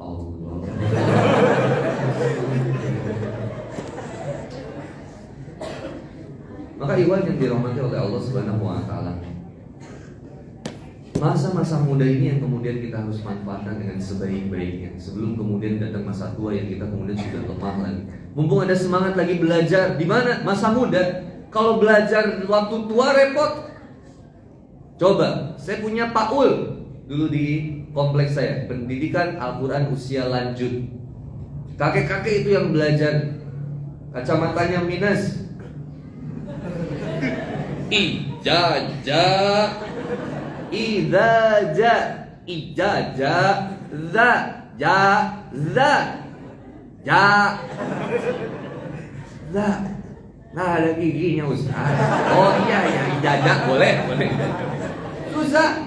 Allah. Maka iwan yang dirahmati oleh Allah Subhanahu wa Ta'ala, masa-masa muda ini yang kemudian kita harus manfaatkan dengan sebaik-baiknya, sebelum kemudian datang masa tua yang kita kemudian sudah lemah lagi. Mumpung ada semangat lagi belajar. Di mana masa muda? Kalau belajar waktu tua repot. Coba, saya punya PAUL dulu di kompleks saya, pendidikan Al-Quran usia lanjut. Kakek-kakek itu yang belajar, kacamatanya minus, ijazah, idaja, ijazah, za, ja, za, ja, za. Nah, ada giginya Ustaz. Oh iya ya, ijazah boleh. Susah.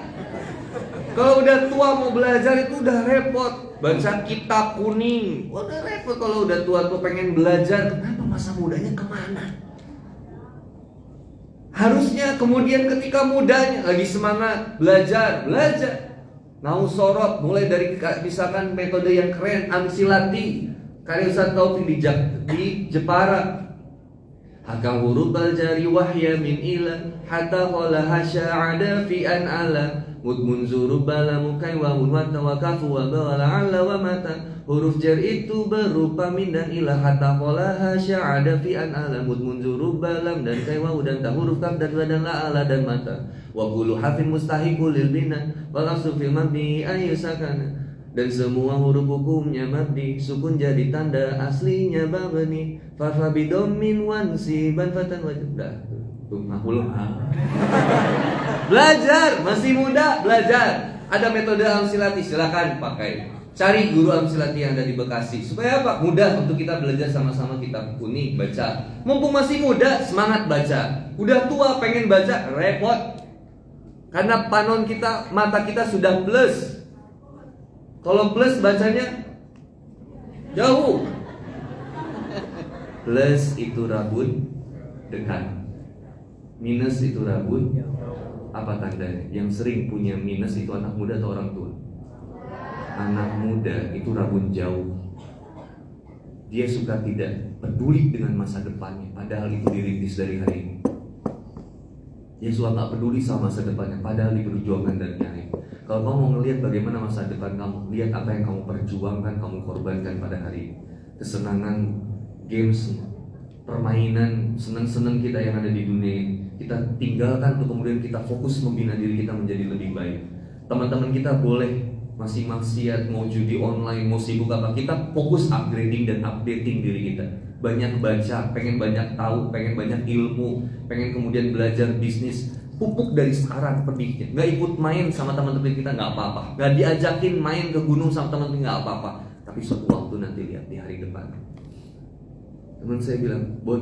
Kalau udah tua mau belajar itu udah repot. Baca kitab kuning, udah repot. Kalau udah tua tuh pengen belajar, kenapa masa mudanya kemana? Harusnya kemudian ketika mudanya lagi semangat belajar. Nau sorot, mulai dari misalkan metode yang keren, amsilati, karya Ustaz Taufik di Jepara. Hakam huruf al-jari wahya min ila hatta qalaha sya'ada fi an ala mud munzuru bala mukai wa mata wa kafu wa bala ala wa mata. Huruf jar itu berupa min dan ilah hatta qalaha sya'ada fi an ala mud munzuru balam dan kai wa dan ta huruf kaf dan la ala dan mata wa kullu hafin mustahiqul lil bina wal aslu fil mabni ayyusakana. Dan semua huruf hukumnya mabni, sukun jadi tanda aslinya babani. Farfa bidommin wansi ban fatan wajib. Dah tuh mahul. Belajar, masih muda belajar. Ada metode amsilati, silakan pakai. Cari guru amsilati yang ada di Bekasi. Supaya apa? Mudah untuk kita belajar sama-sama kitab kuning, baca. Mumpung masih muda, semangat baca. Udah tua pengen baca, repot. Karena panon kita, mata kita sudah plus. Kalau plus bacanya jauh. Plus itu rabun dekat, minus itu rabun. Apa tandanya? Yang sering punya minus itu anak muda atau orang tua? Anak muda itu rabun jauh. Dia suka tidak peduli dengan masa depannya, padahal itu dirintis dari hari ini. Dia suka tak peduli sama masa depannya, padahal diperjuangkan dari hari ini. Kalau kamu mau ngelihat bagaimana masa depan kamu, lihat apa yang kamu perjuangkan, kamu korbankan pada hari ini. Kesenangan, games, permainan, senang-senang kita yang ada di dunia ini, kita tinggalkan untuk kemudian kita fokus membina diri kita menjadi lebih baik. Teman-teman kita boleh masih maksiat, mau judi online, mau sibuk apa, kita fokus upgrading dan updating diri kita. Banyak baca, pengen banyak tahu, pengen banyak ilmu, pengen kemudian belajar bisnis. Pupuk dari sekarang pedihnya. Nggak ikut main sama teman-teman kita nggak apa-apa. Nggak diajakin main ke gunung sama teman-teman nggak apa-apa. Tapi suatu waktu nanti lihat di hari depan. Teman saya bilang, Bon,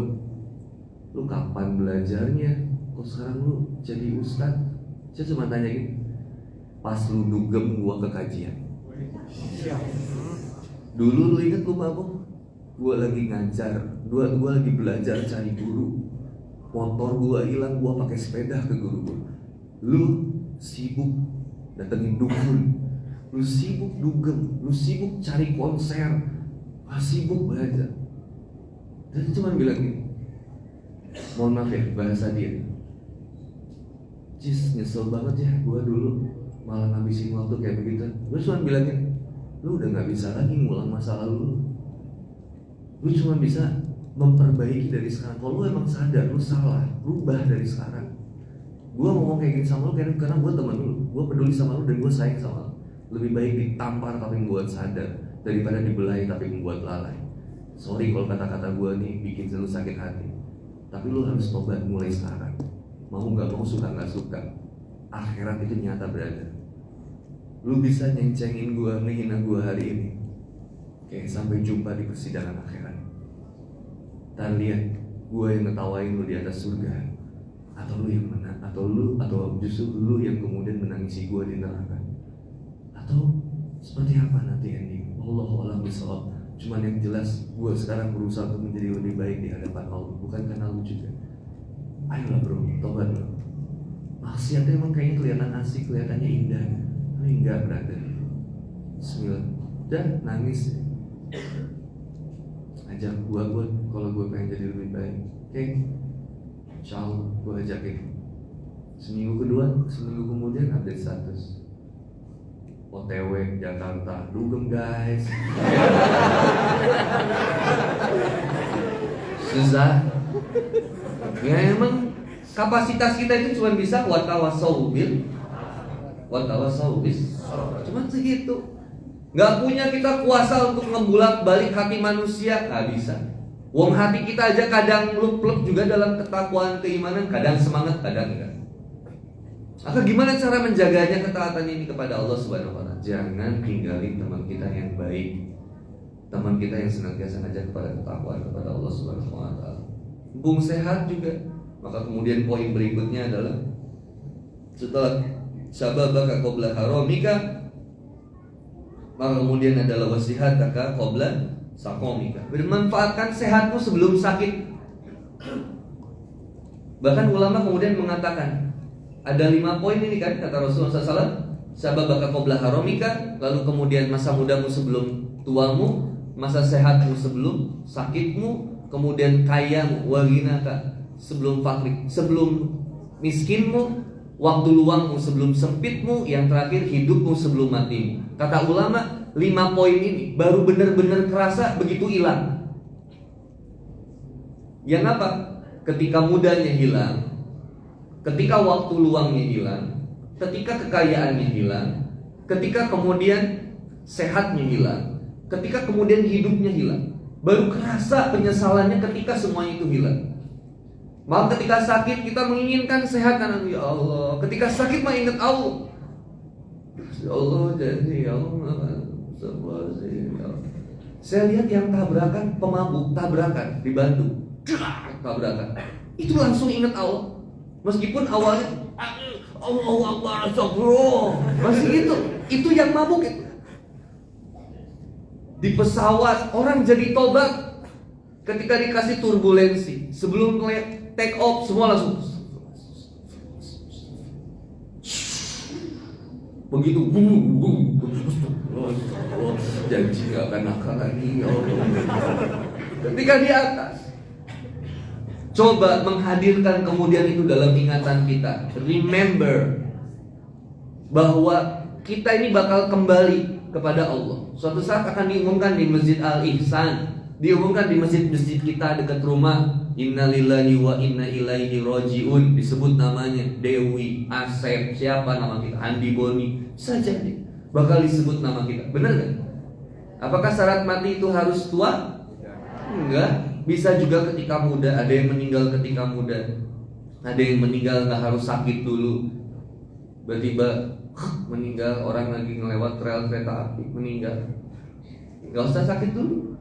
lu kapan belajarnya? Kok sekarang lu jadi ustadz? Saya cuma tanya gini, pas lu dugem gua ke kajian. Dulu lu inget lupa kok? Gua lagi ngajar, gua lagi belajar cari guru. Motor gua hilang, gua pakai sepeda ke guru gua. Lu sibuk datengin dukun, lu sibuk dugem, lu sibuk cari konser, lu sibuk belajar. Dan cuma bilang gini, mohon maaf ya bahasa dia, Cis, nyesel banget ya gua dulu malah ngabisin waktu kayak begitu. Gue cuma bilangin, lu udah gak bisa lagi ngulang masa lalu lu cuma bisa memperbaiki dari sekarang. Kalau lu emang sadar lu salah, rubah dari sekarang. Gue ngomong kayak gini sama lu karena gue teman lu, gue peduli sama lu dan gue sayang sama lu. Lebih baik ditampar tapi membuat sadar daripada dibelai tapi membuat lalai. Sorry kalau kata-kata gue nih bikin lu sakit hati, tapi lu harus tobat mulai sekarang. Mau gak mau, suka gak suka, akhirat itu nyata berada. Lu bisa nyencengin gua, ngehina gua hari ini, oke, sampai jumpa di persidangan akhirat. Dan lihat gua yang ngetawain lu di atas surga, atau lu yang menang, atau justru lu yang kemudian menangisi gua di neraka. Atau seperti apa nanti ending? Allahu a'lam bishawab. Cuman yang jelas gua sekarang berusaha untuk menjadi lebih baik di hadapan Allah, bukan karena lu juga. Ayolah bro, tobat bro. Maksiatnya emang kayaknya kelihatan asik, kelihatannya indah, tapi enggak brother. Bismillah. Dan nangis. Ajak gua kalau gua pengen jadi lebih baik. Oke. Insyaallah gua ajakin. Seminggu kemudian update status. OTW Jakarta, dugem guys. Susah. Ya emang kapasitas kita itu cuma bisa watawasau bil, cuma segitu. Nggak punya kita kuasa untuk ngebulak balik hati manusia, nggak bisa. Wong hati kita aja kadang lup-lup juga dalam ketakwaan keimanan, kadang semangat, kadang enggak. Maka gimana cara menjaganya ketaatan ini kepada Allah Subhanahu wa taala? Jangan tinggalin teman kita yang baik, teman kita yang senantiasa ngajak kepada ketakwaan kepada Allah Subhanahu wa taala. Bung sehat juga. Maka kemudian poin berikutnya adalah setelah sababaka qabla haramika, maka kemudian adalah wasihataka qabla saqamika. Bermanfaatkan sehatmu sebelum sakit. Bahkan ulama kemudian mengatakan ada 5 poin ini kan, kata Rasulullah SAW. Sababaka qabla haramika, lalu kemudian masa mudamu sebelum tuamu, masa sehatmu sebelum sakitmu, kemudian kayamu, waginaka sebelum fakir, sebelum miskinmu, waktu luangmu sebelum sempitmu, yang terakhir hidupmu sebelum matimu. Kata ulama, 5 poin ini baru benar-benar kerasa begitu hilang. Yang apa? Ketika mudanya hilang, ketika waktu luangnya hilang, ketika kekayaannya hilang, ketika kemudian sehatnya hilang, ketika kemudian hidupnya hilang, baru kerasa penyesalannya ketika semuanya itu hilang. Maka ketika sakit kita menginginkan sehat karena ya Allah. Ketika sakit mah ingat Allah. Ya Allah janji ya Allah. Saya lihat yang tabrakan pemabuk, tabrakan di Bandung, tabrakan. Itu langsung ingat Allah. Meskipun awalnya Allahu Akbar, astagfirullah, masih gitu. Itu yang mabuk itu. Di pesawat orang jadi tobat ketika dikasih turbulensi. Sebelum take off semua langsung begitu, janji gak akan nakal lagi ya Allah. Ketika di atas, coba menghadirkan kemudian itu dalam ingatan kita. Remember bahwa kita ini bakal kembali kepada Allah. Suatu saat akan diumumkan di Masjid Al-Ihsan, diumumkan di masjid-masjid kita dekat rumah. Innalillahi wa inna ilaihi rajiun. Disebut namanya Dewi, Asep, siapa nama kita, Andi Boni saja. bakal disebut nama kita. Benar nggak? Apakah syarat mati itu harus tua? Enggak. Bisa juga ketika muda. Ada yang meninggal ketika muda, ada yang meninggal nggak harus sakit dulu, tiba-tiba meninggal. Orang lagi ngelewat rel kereta api, meninggal, nggak usah sakit dulu,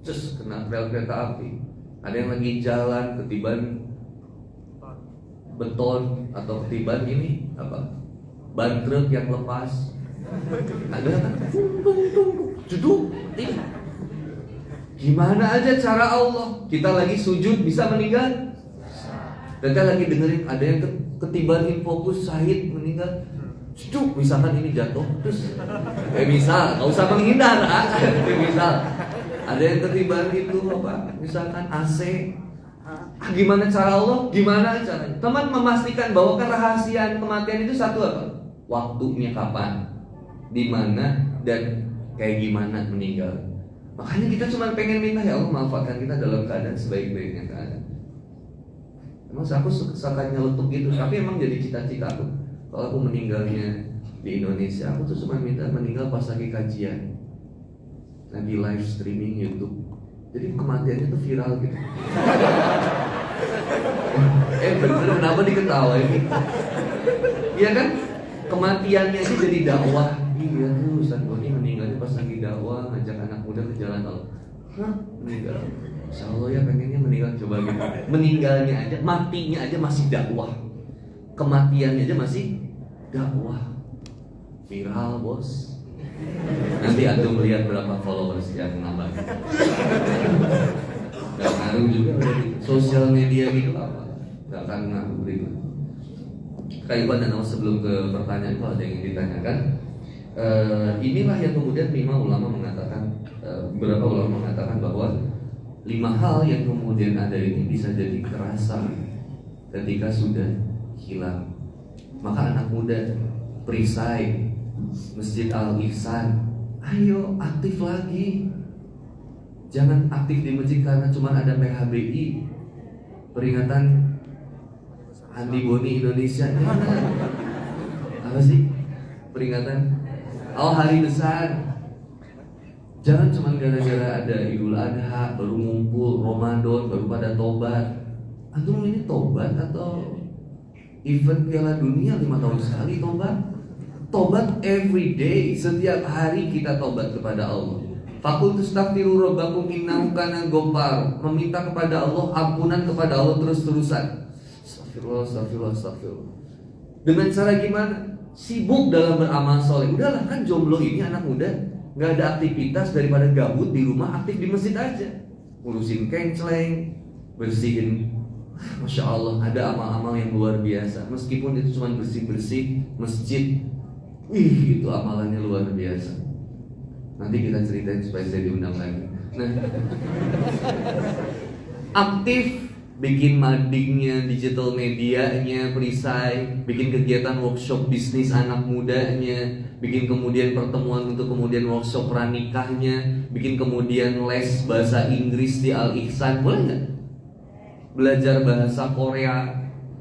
terus kena rel kereta api. Ada yang lagi jalan ketiban beton atau ketiban ini ban truk yang lepas, ada kan, judul ini. Gimana aja cara Allah. Kita lagi sujud bisa meninggal. Kita lagi dengerin ada yang ketiban fokus syahid meninggal. Cuk, misalkan ini jatuh terus misal, nggak usah menghindar. Misal ada yang ketiban itu misalkan AC. Gimana cara Allah? Gimana caranya? Teman memastikan bahwa kerahasiaan kematian itu satu apa? Waktunya kapan, di mana, dan kayak gimana meninggal. Makanya kita cuma pengen minta, ya Allah manfaatkan kita dalam keadaan sebaik-baiknya keadaan. Emang aku suka nyeletuk gitu, tapi emang jadi cita-cita aku. Kalau aku meninggalnya di Indonesia, aku tuh cuma minta meninggal pas lagi kajian, lagi live streaming YouTube. Jadi kematiannya tuh viral gitu. Bener, kenapa diketawain gitu? Iya kan? Kematiannya sih jadi dakwah. Iya tuh Ustaz Boni meninggalnya pas lagi dakwah, ngajak anak muda ke jalan Allah. Meninggal. Insya Allah ya pengennya meninggal, coba gitu. Meninggalnya aja, matinya aja masih dakwah. Kematiannya aja masih dakwah. Viral bos. Nanti antum melihat berapa followers yang nambah. Gak ngaruh juga dari sosial media gitu apa. Gak akan ngaruh gitu. Kak Iwan dan sebelum ke pertanyaan kalau ada yang ditanyakan, inilah yang kemudian 5 ulama mengatakan, beberapa ulama mengatakan bahwa 5 hal yang kemudian ada ini bisa jadi terasa ketika sudah hilang. Maka anak muda, perisai Masjid Al-Ihsan, ayo aktif lagi. Jangan aktif di masjid karena cuma ada PHBI, peringatan Andi Boni Indonesia. Apa sih? Peringatan hari besar. Jangan cuma gara-gara ada Idul Adha baru ngumpul, Ramadan baru pada tobat. Antum ini tobat atau event Piala Dunia 5 tahun sekali tobat? Tobat every day, setiap hari kita tobat kepada Allah. Faqul tastaghfiru rabbakum innahu kana ghaffar. Meminta kepada Allah ampunan kepada Allah terus-terusan. Astagfirullah. Dengan cara gimana? Sibuk dalam beramal soleh. Udahlah kan jomblo ini anak muda, nggak ada aktivitas daripada gabut di rumah, aktif di masjid aja. Ngurusin kenceleng, bersihin. Masya Allah, ada amal-amal yang luar biasa. Meskipun itu cuma bersih-bersih masjid, itu amalannya luar biasa. Nanti kita ceritain supaya saya diundang lagi. Nah, aktif bikin madingnya, digital medianya, perisai, bikin kegiatan workshop bisnis anak mudanya, bikin kemudian pertemuan untuk kemudian workshop pranikahnya, bikin kemudian les bahasa Inggris di Al-Ihsan, boleh nggak? Belajar bahasa Korea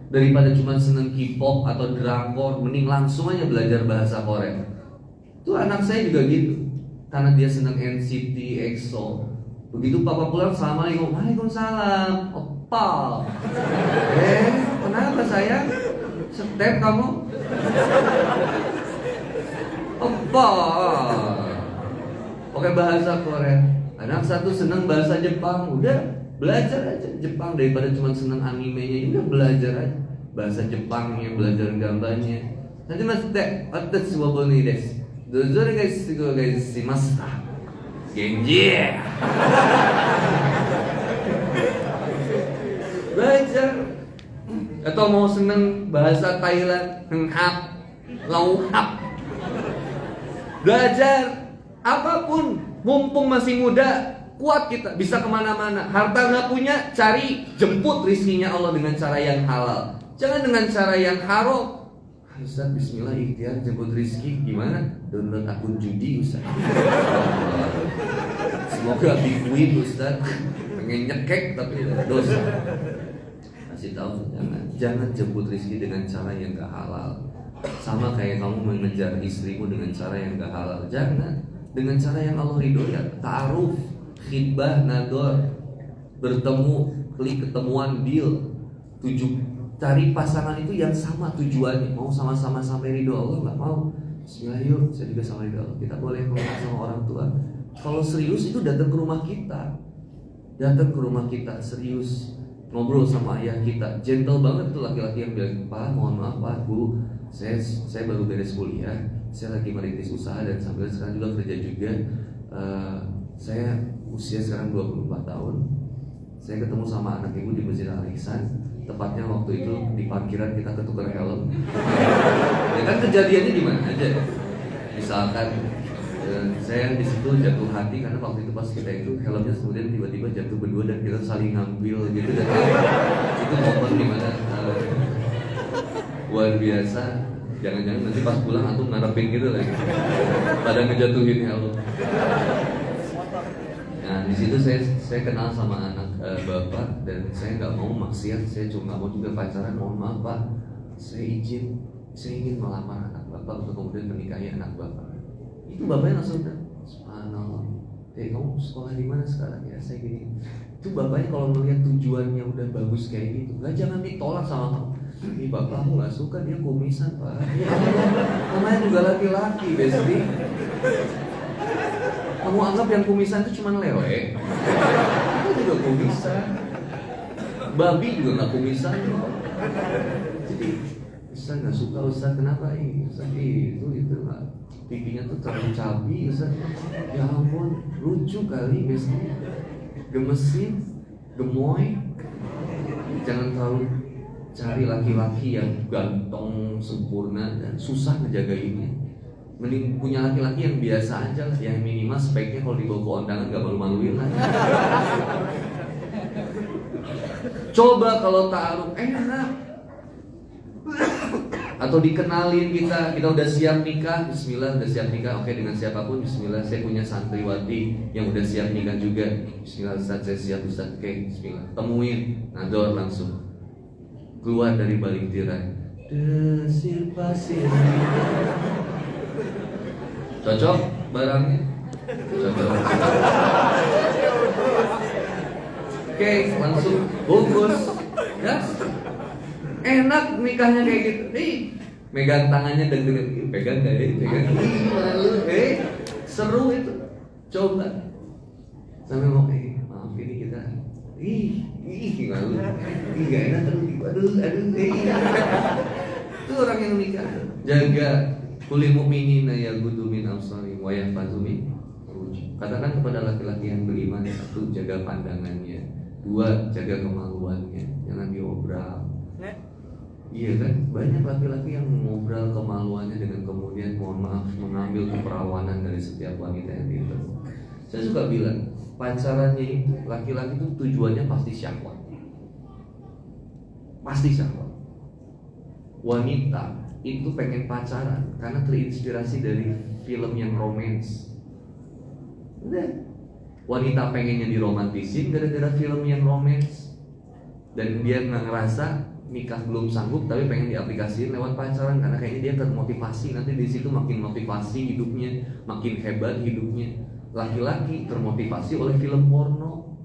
daripada cuma seneng K-pop atau drakor, mending langsung aja belajar bahasa Korea. Tuh anak saya juga gitu, karena dia seneng NCT, EXO. Begitu papa pulang, assalamualaikum, waalaikumsalam. Opal. Kenapa sayang? Step kamu? Opal. Oke, bahasa Korea. Anak satu seneng bahasa Jepang, udah belajar aja Jepang daripada cuma seneng animenya, udah belajar aja bahasa Jepangnya, belajar gambarnya. Nanti mas teh, atas waboni des. Dozore guys, shimashita. Genji. Belajar. Atau mau seneng bahasa Thailand, henghap, lauhap. Belajar apapun, mumpung masih muda, kuat kita, bisa kemana-mana. Harta nggak punya, cari, jemput rizkinya Allah dengan cara yang halal. Jangan dengan cara yang haram. Ustaz, bismillah ikhtiar jemput rizki. Gimana? Download akun judi Ustaz. Semoga big win Ustaz. Pengen nyekek tapi dosa. Kasih tahu, jangan jemput rizki dengan cara yang gak halal. Sama kayak kamu mengejar istrimu dengan cara yang gak halal, jangan. Dengan cara yang Allah ridho ya, ta'aruf, khidbah, nador, bertemu, klik ketemuan, deal, cari pasangan itu yang sama tujuannya, mau sama-sama sampai ridho Allah, nggak mau. Bismillah yuk, saya juga sama ridho Allah. Kita boleh ngomong sama orang tua. Kalau serius itu datang ke rumah kita, serius, ngobrol sama ayah kita, gentle banget tuh laki-laki yang bilang, Pak, mohon maaf Pak, Bu, saya baru beres kuliah, saya lagi merintis usaha dan sambil sekarang juga kerja juga. Saya usia sekarang 24 tahun. Saya ketemu sama anak ibu di Masjid Al-Ihsan. Tepatnya waktu itu di parkiran kita ketukar helm. Ya kan kejadiannya di mana aja. Misalkan saya di situ jatuh hati karena waktu itu pas kita itu helmnya kemudian tiba-tiba jatuh berdua dan kita saling ngambil gitu, dan itu momen dimana luar biasa. Jangan-jangan nanti pas pulang antum ngarepin gitu lagi pada ngejatuhin helm. Nah di situ saya kenal sama anak bapak, dan saya nggak mau maksiat, saya cuma mau juga pacaran. Mohon maaf Pak, saya ingin melamar anak bapak untuk kemudian menikahi anak bapak. Itu bapaknya langsung bilang, subhanallah, kamu sekolah di mana sekarang ya? Saya gini. Itu bapaknya kalau melihat tujuannya udah bagus kayak gitu, nggak, jangan ditolak sama kamu. Ini bapak aku nggak suka, dia kumisan Pak. Ya Allah, namanya juga laki-laki, Besti. Kamu anggap yang kumisan itu cuma lele? Itu juga kumisan. Babi juga nggak kumisan. Jadi Ustaz nggak suka, Ustaz kenapa ini? Ustaz itu nggak, pipinya tuh terlalu cabi, Ustaz. Ya ampun, lucu kali, Besti. Gemesin, gemoy. Jangan terlalu cari laki-laki yang ganteng, sempurna, dan susah ngejagainnya. Mending punya laki-laki yang biasa aja lah, yang minimal speknya kalau dibawa ke undangan gak malu-maluin lah. Coba kalau ta'aruf enak, atau dikenalin kita udah siap nikah, bismillah udah siap nikah, oke dengan siapapun, bismillah saya punya santriwati yang udah siap nikah juga, bismillah Ustaz saya siap Ustaz, oke bismillah, temuin, nador langsung, keluar dari balik tirai, desir pasir. Cocok barangnya? Cocok. Oke, langsung bungkus. Ya. Enak nikahnya kayak gitu. Megang tangannya dan pegang gak ya? Pegang. Lalu, seru itu. Coba. Sampai mau, maaf ini kita. Lalu. Gak enak aduh. Itu orang yang nikah. Jaga. Kulil mu'minina yaghuddu min absarihim wa yahfazu min furujihim. Katakan kepada laki-laki yang beriman, satu, jaga pandangannya, dua, jaga kemaluannya, jangan diobral. Iya kan, banyak laki-laki yang mengobral kemaluannya dengan kemudian mohon maaf mengambil keperawanan dari setiap wanita yang ditemui. Saya suka bilang, pacarannya itu laki-laki itu tujuannya pasti syahwat. Pasti syahwat. Wanita itu pengen pacaran karena terinspirasi dari film yang romance. Udah. Wanita pengennya diromantisin gara-gara film yang romance, dan dia nggak ngerasa nikah belum sanggup tapi pengen diaplikasiin lewat pacaran karena kayaknya dia termotivasi, nanti di situ makin motivasi hidupnya, makin hebat hidupnya. Laki-laki termotivasi oleh film porno,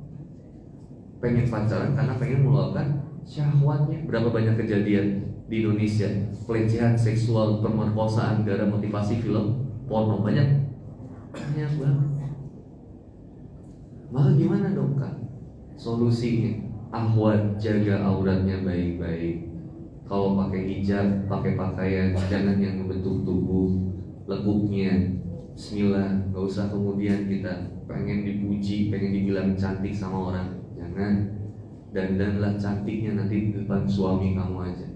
pengen pacaran karena pengen meluapkan syahwatnya. Berapa banyak kejadian di Indonesia pelecehan seksual, pemerkosaan gara motivasi film porno, banyak banget. Maka gimana dong Kak solusinya? Ahwat, jaga auratnya baik-baik. Kalau pakai hijab, pakai pakaian jangan yang membentuk tubuh lekuknya. Bismillah, gak usah kemudian kita pengen dipuji, pengen dibilang cantik sama orang, jangan. Dandanlah cantiknya nanti di depan suami kamu aja.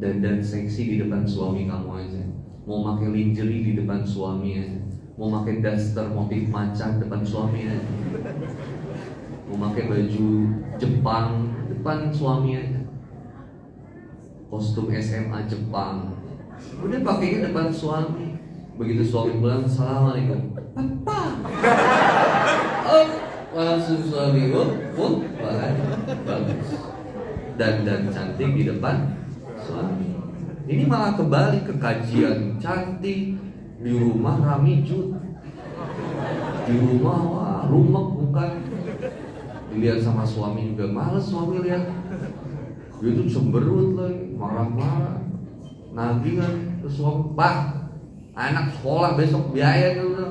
Dandan seksi di depan suami kamu aja. Mau pakai lingerie di depan suami aja. Mau pakai daster motif macan depan suami aja. Mau pakai baju Jepang depan suami aja. Kostum SMA Jepang, udah pakainya depan suami. Begitu suami pulang, assalamualaikum Papa. Langsung suami bagus. Dan cantik di depan suami. Ini malah kembali ke kajian cantik, di rumah ramicut, di rumah wah rumek bukan. Dilihat sama suami juga males suami lihat. Dia tuh cemberut lagi, marah-marah, nagih kan ke suami, Pak, anak sekolah besok biaya tuh.